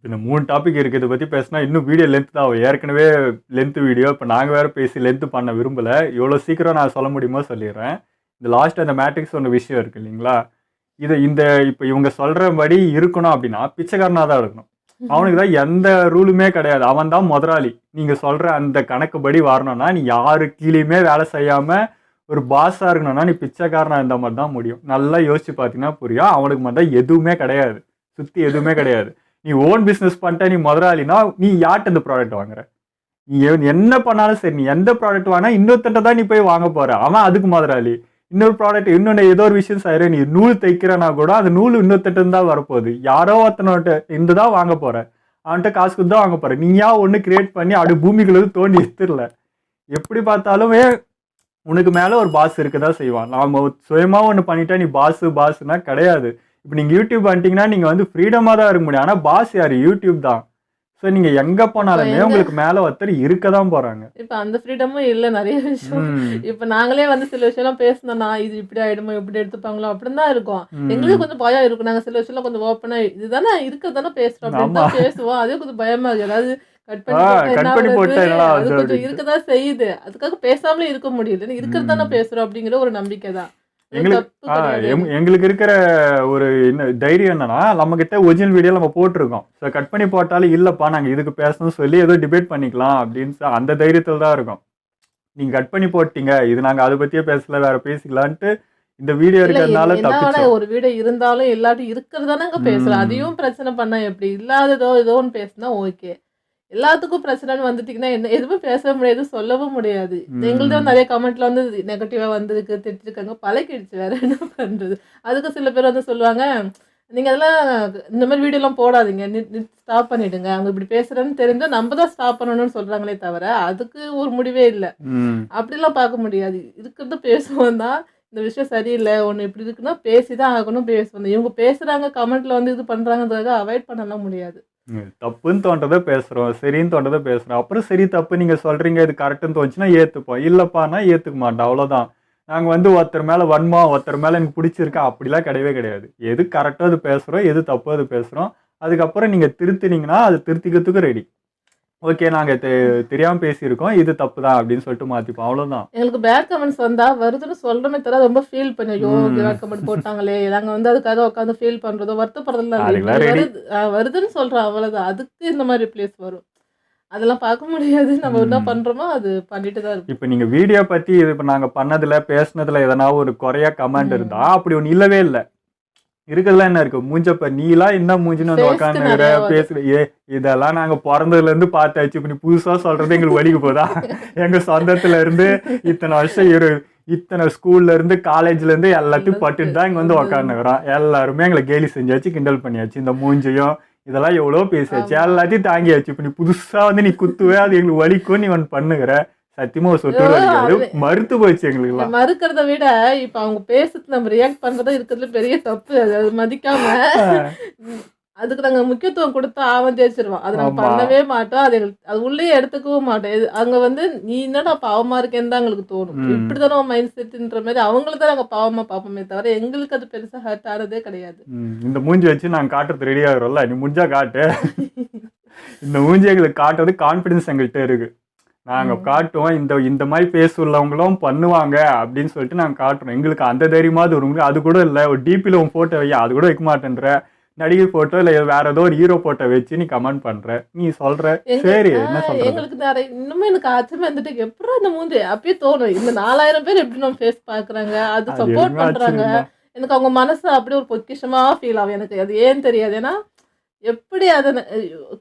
Speaker 1: இந்த 3 டாபிக் இருக்குது. இதை பற்றி பேசினா இன்னும் வீடியோ லென்த் தான் ஆகும். ஏற்கனவே லென்த் வீடியோ, இப்போ நாங்கள் வேறு பேசி லென்த்து பண்ண விரும்பலை. எவ்வளோ சீக்கிரம் நான் சொல்ல முடியுமோ சொல்லிடுறேன். இந்த லாஸ்ட் அந்த மேட்ரிக்ஸ் ஒன்று விஷயம் இருக்குது இல்லைங்களா, இப்போ இவங்க சொல்கிறபடி இருக்கணும் அப்படின்னா பிச்சைக்காரனாக தான் இருக்கணும். அவனுக்கு தான் எந்த ரூலுமே கிடையாது. அவன் தான் முதலாளி. நீங்கள் சொல்கிற அந்த கணக்குப்படி வரணும்னா நீ யாரு கீழேயுமே வேலை செய்யாமல் ஒரு பாஸாக இருக்கணும்னா நீ பிச்சைக்காரனாக இருந்த மாதிரி தான் முடியும். நல்லா யோசிச்சு பார்த்தீங்கன்னா புரியும். அவனுக்கு மட்டும் எதுவுமே கிடையாது, சுற்றி எதுவுமே கிடையாது. நீ ஓன் பிஸ்னஸ் பண்ணிட்ட, நீ முதலாளினா நீ யார்கிட்ட இந்த ப்ராடக்ட் வாங்குற? நீ என்ன பண்ணாலும் சரி, நீ எந்த ப்ராடக்ட் வாங்கினா இன்னொருத்தட்ட தான் நீ போய் வாங்க போகிற. அவன் அதுக்கு முதலாளி. இன்னொரு ப்ராடக்ட் இன்னொன்று ஏதோ ஒரு விஷயம் செய்கிற, நீ நூல் தைக்கிறனா கூட அந்த நூல் இன்னொருத்தட்டு தான் வரப்போகுது. யாரோ ஒருத்தனோட்ட இந்த தான் வாங்க போகிற, அவன்கிட்ட காசு கொடுத்து தான் வாங்க போகிற. நீயா ஒன்று கிரியேட் பண்ணி அப்படி பூமிக்குள்ள தோண்டி எடுத்துடல. எப்படி பார்த்தாலுமே உனக்கு மேலே ஒரு பாஸ் இருக்க தான் செய்வான். நாம் சுயமாக ஒன்று பண்ணிட்டா நீ பாஸுனா கிடையாது. இப்போ நீங்கள் யூடியூப் வந்துட்டிங்கன்னா நீங்கள் வந்து ஃப்ரீடமாக தான் இருக்க முடியும். ஆனால் பாஸ் யார்? யூடியூப் தான். ஸோ நீங்கள் எங்கே போனாலுமே உங்களுக்கு மேலே ஒருத்தர் இருக்க தான் போகிறாங்க.
Speaker 2: இப்போ அந்த ஃப்ரீடமும் இல்லை நிறைய விஷயம். இப்போ நாங்களே வந்து சில விஷயம்லாம் பேசணும்னா இது இப்படி ஆகிடுமோ, எப்படி எடுத்துப்பாங்களோ அப்படின்னு தான் இருக்கும். எங்களுக்கு கொஞ்சம் பயம் இருக்கும். நாங்கள் சில விஷயம்லாம் கொஞ்சம் ஓப்பனாக இதுதானே இருக்கிறதானே பேசுகிறோம் அப்படின்னு தான் பேசுவோம். அதே கொஞ்சம் பயமாக இருக்குது. அதாவது கட் பண்ணி போட்டு அது கொஞ்சம் இருக்கதான் செய்யுது. அதுக்காக பேசாமலே இருக்க முடியல. இருக்கிறது தானே பேசுகிறோம் அப்படிங்கிற ஒரு நம்பிக்கை தான்.
Speaker 1: எங்களுக்கு இருக்கிற ஒரு தைரியம் என்னன்னா, நம்ம கிட்ட ஒரிஜினல் வீடியோ நம்ம போட்டிருக்கோம். ஸோ கட் பண்ணி போட்டாலும் இல்லப்பா நாங்கள் இதுக்கு பேசணும்னு சொல்லி ஏதோ டிபேட் பண்ணிக்கலாம் அப்படின்னு அந்த தைரியத்தில் தான் இருக்கும். நீங்க கட் பண்ணி போட்டீங்க, இது நாங்கள் அதை பத்தியே பேசல, வேற பேசிக்கலான்ட்டு இந்த வீடியோ இருக்கிறதுனால தப்பிச்சோம்.
Speaker 2: ஒரு வீடியோ இருந்தாலும் எல்லாத்தையும் இருக்கிறதானங்க பேசுறோம். அதையும் பிரச்சனை பண்ணா எப்படி? இல்லாததோ ஏதோன்னு பேசினா ஓகே. எல்லாத்துக்கும் பிரச்சனைன்னு வந்துட்டீங்கன்னா என்ன எதுவுமே பேச முடியாது, சொல்லவும் முடியாது. எங்கள்ட்ட நிறைய கமெண்ட்ல வந்து நெகட்டிவா வந்திருக்கு, திட்டிருக்காங்க, பழகிடுச்சு. வேற என்ன பண்றது? அதுக்கு சில பேர் வந்து சொல்லுவாங்க, நீங்க அதெல்லாம் இந்த மாதிரி வீடியோலாம் போடாதீங்க, ஸ்டாப் பண்ணிடுங்க. அவங்க இப்படி பேசுறேன்னு தெரிஞ்சா நம்ம தான் ஸ்டாப் பண்ணணும்னு சொல்றாங்களே தவிர அதுக்கு ஒரு முடிவே இல்லை. அப்படிலாம் பார்க்க முடியாது. இருக்கிறத பேசுவோம் தான். இந்த விஷயம் சரியில்லை, ஒன்று இப்படி இருக்குன்னா பேசிதான் ஆகணும், பேசுவோம். இவங்க பேசுறாங்க கமெண்ட்ல வந்து இது பண்றாங்கிறதுக்காக அவாய்ட் பண்ணலாம் முடியாது.
Speaker 1: தப்புன்னு தோன்றதை பேசுறோம், சரின்னு தோன்றதை பேசுறோம். அப்புறம் சரி தப்பு நீங்க சொல்றீங்க, இது கரெக்டுன்னு தோணுச்சுன்னா ஏத்துப்போம், இல்லப்பான்னா ஏத்துக்க மாட்டோம். அவ்வளவுதான். நாங்க வந்து ஒருத்தர் மேல வன்மா, ஒருத்தர் மேல எனக்கு பிடிச்சிருக்கா அப்படிலாம் கிடையவே கிடையாது. எது கரெக்டோ அது பேசுறோம், எது தப்போ அது பேசுறோம். அதுக்கப்புறம் நீங்க திருத்தினீங்கன்னா அது திருத்திக்கிறதுக்கு ரெடி. ஓகே நாங்க தெரியாம பேசியிருக்கோம், இது தப்பு தான் அப்படின்னு சொல்லிட்டு மாத்திப்போம். அவ்வளவுதான்.
Speaker 2: எங்களுக்கு பேட் கமெண்ட்ஸ் வந்தா வருதுன்னு சொல்றமே தவிர ரொம்ப ஃபீல் பண்ணி ஐயோ பேட் கமெண்ட் போட்டாங்களே, நாங்க வந்து அதுக்காக உட்காந்து ஃபீல் பண்றதோ வருத்தப்படுறதுல வருதுன்னு சொல்றோம், அவ்வளவுதான். அதுக்கு இந்த மாதிரி ரிப்ளேஸ் வரும். அதெல்லாம் பார்க்க முடியாது. நம்ம என்ன பண்றோமோ அது பண்ணிட்டு தான் இருக்கும்.
Speaker 1: இப்ப நீங்க வீடியோ பத்தி இப்ப நாங்க பண்ணதுல பேசுனதுல எதனா ஒரு குறையா கமெண்ட் இருந்தா அப்படி ஒண்ணு இல்லவே இல்லை. இருக்கிறதுலாம் என்ன இருக்கு? மூஞ்சப்ப நீலாம் என்ன மூஞ்சின்னு வந்து உட்காந்துக்கிற பேசுற, இதெல்லாம் நாங்க பிறந்ததுல இருந்து பார்த்தாச்சு. இப்ப நீ புதுசா சொல்றது எங்களுக்கு வலிக்கு போதா? எங்க சொந்தத்துல இருந்து இத்தனை வருஷம் இத்தனை ஸ்கூல்ல இருந்து காலேஜ்ல இருந்து எல்லாத்தையும் பட்டுட்டு தான் இங்க வந்து உட்காந்துக்கிறோம். எல்லாருமே எங்களை கேலி செஞ்சாச்சு, கிண்டல் பண்ணியாச்சு. இந்த மூஞ்சையும் இதெல்லாம் எவ்வளவு பேசியாச்சு, எல்லாத்தையும் தாங்கியாச்சு. இப்ப நீ புதுசா வந்து நீ குத்துவே, அது எங்களுக்கு வலிக்கும், நீ வந்து பண்ணுகிற. சத்தியமா ஒரு சொட்டு மறுத்து போயிடுச்சு எங்களுக்கு.
Speaker 2: மறுக்கிறத விட இப்ப அவங்க பேசுறது நம்ம ரியாக்ட் பண்றதா இருக்கிறதுல பெரிய தப்பு. அது மதிக்காம அதுக்கு நாங்க முக்கியத்துவம் கொடுத்தா அவன் ஜெயிச்சிருவான். அதை நாங்க பண்ணவே மாட்டோம். அது உள்ளே எடுத்துக்கவும் மாட்டோம். அங்க வந்து நீ என்னடா பாவமா இருக்கேன்னு தான் எங்களுக்கு தோணும். இப்படிதானே மைண்ட் செட்ன்ற மாதிரி அவங்கள தான் நாங்க பாவமா பார்ப்போமே தவிர எங்களுக்கு அது பெருசா ஹர்ட் ஆனதே கிடையாது.
Speaker 1: இந்த மூஞ்சி வச்சு நாங்க காட்டுறது ரெடி ஆகிறோம்ல, நீ முடிஞ்சா காட்டு. இந்த மூஞ்சி எங்களுக்கு காட்டுறது கான்பிடன்ஸ் எங்கள்கிட்ட இருக்கு. நாங்க காட்டுவோம், இந்த மாதிரி பேசுள்ளவங்களும் பண்ணுவாங்க அப்படின்னு சொல்லிட்டு நாங்க காட்டுறோம். எங்களுக்கு அந்த தைரியமாவது வருங்க. அது கூட இல்லை, ஒரு டிபியில் உன் போட்டோ வையா, அது கூட வைக்க மாட்டேன்ற. நடிகை போட்டோ இல்லை வேற ஏதோ ஒரு ஹீரோ போட்டோ வச்சு நீ கமெண்ட் பண்ற, நீ சொல்ற சரி என்ன சொல்ற.
Speaker 2: எங்களுக்கு நிறைய இன்னுமே எனக்கு ஆச்சரியமா இருந்துட்டு எப்படி இந்த மூஞ்சி அப்பயே தோணும். இந்த 4000 பேர் எப்படி நம்ம ஃபேஸ் பாக்குறாங்க, அது சப்போர்ட் பண்றாங்க. எனக்கு அவங்க மனசு அப்படியே ஒரு பொக்கிஷமா ஃபீல் ஆகும். எனக்கு அது ஏன்னு தெரியாது. ஏன்னா எப்படி அதை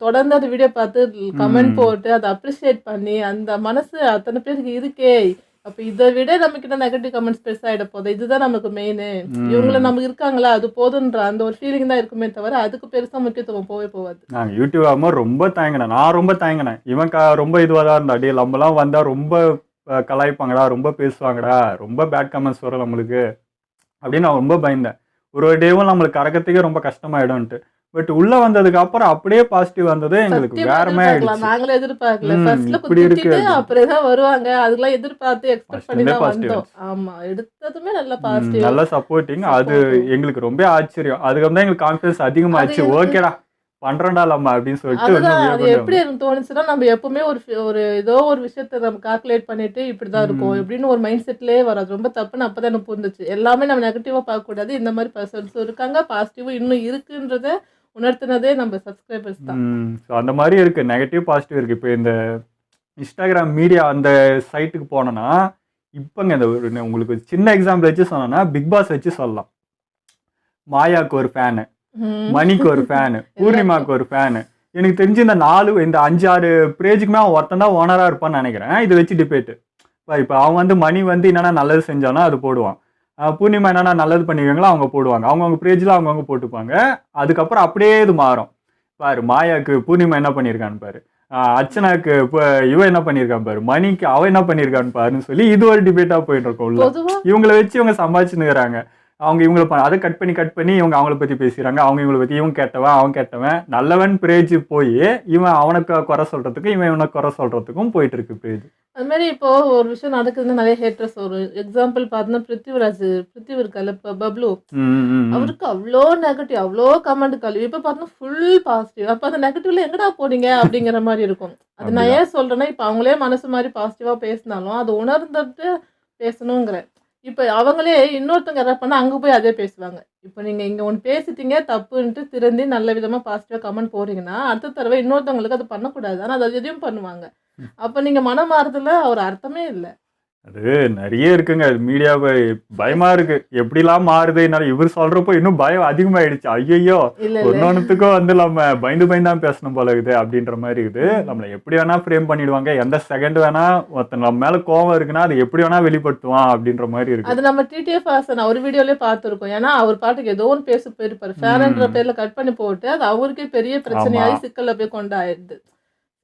Speaker 2: தொடர்ந்து அந்த வீடியோ பார்த்து கமெண்ட் போட்டு அதை அப்ரிஷியேட் பண்ணி அந்த மனசு அத்தனை பேருக்கு இருக்கே, அப்ப இதை விட நமக்கு என்ன நெகட்டிவ் கமெண்ட்ஸ் பெருசாயிட போகுது. இதுதான் நமக்கு மெயின். இவங்கள நமக்கு இருக்காங்களா அது போதுன்ற அந்த ஒரு ஃபீலிங் தான் இருக்குமே தவிர அதுக்கு பெருசா முக்கியத்துவம் போவே போகாது.
Speaker 1: நாங்கள் யூடியூப் ஆகும்போது ரொம்ப தயங்கினேன். நான் ரொம்ப தயங்கினேன். இவன் ரொம்ப இதுவாக தான் இருந்தா, டே நம்மலாம் வந்தால் ரொம்ப கலாய்ப்பாங்கடா, ரொம்ப பேசுவாங்கடா, ரொம்ப பேட் கமெண்ட்ஸ் வரும் நம்மளுக்கு அப்படின்னு நான் ரொம்ப பயந்தேன். ஒரு டேவும் நம்மளுக்கு கறக்கிறதுக்கே ரொம்ப கஷ்டமாயிடும்ட்டு. பட் உள்ள வந்ததுக்கு அப்புறம் அப்படியே பாசிட்டிவ் வந்தது எங்களுக்கு
Speaker 2: சத்தியமா
Speaker 1: வேற மாதிரி
Speaker 2: எதிர்பார்க்கலாம்.
Speaker 1: ஆயிடுச்சு.
Speaker 2: நாங்களே எதிர்பார்க்கல.
Speaker 1: ம்,
Speaker 2: ஃபர்ஸ்ட்ல
Speaker 1: இப்படி இருக்கு
Speaker 2: குத்திட்டு
Speaker 1: அப்படின்னு.
Speaker 2: அப்புறம் தான் வருவாங்க. அதெல்லாம் எதிர்பார்த்து எக்ஸ்பெக்ட் பண்ணி
Speaker 1: ஃபர்ஸ்ட்லேருந்தே
Speaker 2: தான்
Speaker 1: பாசிட்டிவ்
Speaker 2: வந்தோம். ஆமா, எடுத்ததுமே நல்ல பாசிட்டிவ்.
Speaker 1: நல்ல சப்போர்ட்டிங். அது
Speaker 2: Supportive.
Speaker 1: எங்களுக்கு ரொம்ப ஆச்சரியம். அதுக்கப்புறம் தான் எங்களுக்கு கான்ஃபிடன்ஸ்
Speaker 2: அது
Speaker 1: அதிகமாச்சு.
Speaker 2: எனக்கு
Speaker 1: ஓகேடா பண்றோம்டா நம்ம அப்படின்னு சொல்லிட்டு
Speaker 2: அதுதான்
Speaker 1: இன்னும்
Speaker 2: அது
Speaker 1: மேற்கொண்டு
Speaker 2: எப்படி எனக்கு தோணுச்சுன்னா, நம்ம எப்பவுமே ஒரு ஏதோ ஒரு விஷயத்த நம்ம கால்குலேட் பண்ணிட்டு இப்படிதான் இருக்கும் எப்படின்னு ஒரு மைண்ட் செட்லயே வரும். அது ரொம்ப தப்புன்னு அப்பதான் எனக்கு புரிஞ்சுச்சு. எல்லாமே நம்ம நெகட்டிவா பார்க்கக்கூடாது. இந்த மாதிரி பர்சன்ஸும் இருக்காங்க, பாசிட்டிவும் இன்னும் இருக்குன்றத உணர்த்தினதே நம்ம சப்ஸ்கிரைபர்ஸ் தான்.
Speaker 1: ஸோ அந்த மாதிரி இருக்கு. நெகட்டிவ் பாசிட்டிவ் இருக்கு. இப்போ இந்த இன்ஸ்டாகிராம் மீடியா அந்த சைட்டுக்கு போனோன்னா இப்போங்க இந்த உங்களுக்கு ஒரு சின்ன எக்ஸாம்பிள் வச்சு சொன்னோன்னா பிக் பாஸ் வச்சு சொல்லலாம். மாயாவுக்கு ஒரு ஃபேனு, மணிக்கு ஒரு ஃபேனு, பூர்ணிமாவுக்கு ஒரு ஃபேனு. எனக்கு தெரிஞ்சு இந்த 5-6 பேஜுக்குமே அவன் ஒருத்தன் தான் ஓனராக இருப்பான்னு நினைக்கிறேன். இதை வச்சு டிபேட்டு. இப்போ அவன் வந்து மணி வந்து என்னென்னா நல்லது செஞ்சானோ அது போடுவான். பூர்ணிமா என்னென்னா நல்லது பண்ணிருக்காங்களோ அவங்க போடுவாங்க. அவங்கவுங்க பேஜில் அவங்கவுங்க போட்டுப்பாங்க. அதுக்கப்புறம் அப்படியே இது மாறும். பாரு மாயாவுக்கு பூர்ணிமா என்ன பண்ணியிருக்கான்னு பாரு, அர்ச்சனாக்கு இப்போ இவன் என்ன பண்ணியிருக்கான் பாரு, மணிக்கு அவன் என்ன பண்ணியிருக்கான்னு பாருன்னு சொல்லி இது ஒரு டிபேட்டாக போயிட்டு இருக்கோம் உள்ள.
Speaker 2: பொதுவா
Speaker 1: இவங்களை வச்சு இவங்க சம்பாதிச்சுன்னுக்குறாங்க. அவங்க இவங்களை அதை கட் பண்ணி இவங்க அவங்கள பற்றி பேசுகிறாங்க. அவங்க இவங்களை பற்றி இவன் கேட்டவன் அவன் கேட்டவன் நல்லவன் பேஜ் போய் இவன் அவனுக்கு குறை சொல்கிறதுக்கும் இவன் இவனை குறை சொல்கிறதுக்கும் போயிட்டு இருக்கு பேஜ்.
Speaker 2: அது மாதிரி இப்போ ஒரு விஷயம் நடக்குதுன்னா நிறைய ஹேட்டர்ஸ் வரும். எக்ஸாம்பிள் பார்த்தோன்னா பிருத்திவி இருக்கால, இப்போ பப்ளு, அவருக்கு அவ்வளோ நெகட்டிவ், அவ்வளோ கமெண்ட் கழுவி. இப்போ பார்த்தோன்னா ஃபுல் பாசிட்டிவ். அப்போ அந்த நெகட்டிவ்ல எங்கடா போனீங்க அப்படிங்கிற மாதிரி இருக்கும். அது நான் ஏன் சொல்றேன்னா, இப்போ அவங்களே மனசு மாதிரி பாசிட்டிவா பேசினாலும் அது உணர்ந்துட்டு பேசணுங்கிறேன். இப்போ அவங்களே இன்னொருத்தவங்க எதாவது பண்ணால் அங்கே போய் அதே பேசுவாங்க. இப்போ நீங்கள் இங்கே ஒன்று பேசிட்டீங்க தப்புன்ட்டு திருந்தி நல்ல விதமாக பாசிட்டிவாக கமெண்ட் போடுறீங்கன்னா அடுத்த தடவை இன்னொருத்தவங்களுக்கு அது பண்ணக்கூடாது. ஆனால் அது எதையும் பண்ணுவாங்க. அப்போ நீங்கள் மனம் மாறுறதுல ஒரு அர்த்தமே இல்லை.
Speaker 1: அது நிறைய இருக்குங்க. அது மீடியா பயமா இருக்கு. எப்படிலாம் மாறுது. என்னால இவர் சொல்றப்போ இன்னும் பயம் அதிகமாயிடுச்சு. ஐயோ
Speaker 2: இல்லை
Speaker 1: ஒன்னொன்னுத்துக்கும் வந்து நம்ம பயந்து பேசணும் போல இருக்குது அப்படின்ற மாதிரி இருக்குது. நம்மளை எப்படி வேணா ஃப்ரேம் பண்ணிடுவாங்க. எந்த செகண்ட் வேணா ஒருத்தன் நம்ம மேல கோவம் இருக்குன்னா அது எப்படி வேணா வெளிப்படுத்துவான் அப்படின்ற மாதிரி இருக்கு.
Speaker 2: அது நம்ம டிடிஎஃப் ஹாசன் ஒரு வீடியோலயே பார்த்துருக்கோம். ஏன்னா அவர் பாட்டுக்கு ஏதோ ஒன்று பேச போயிருப்பாரு. ஃபேன்ன்ற பேர்ல கட் பண்ணி போட்டு அது அவருக்கே பெரிய பிரச்சனையாகி சிக்கல்ல போய் கொண்டாயிடுது.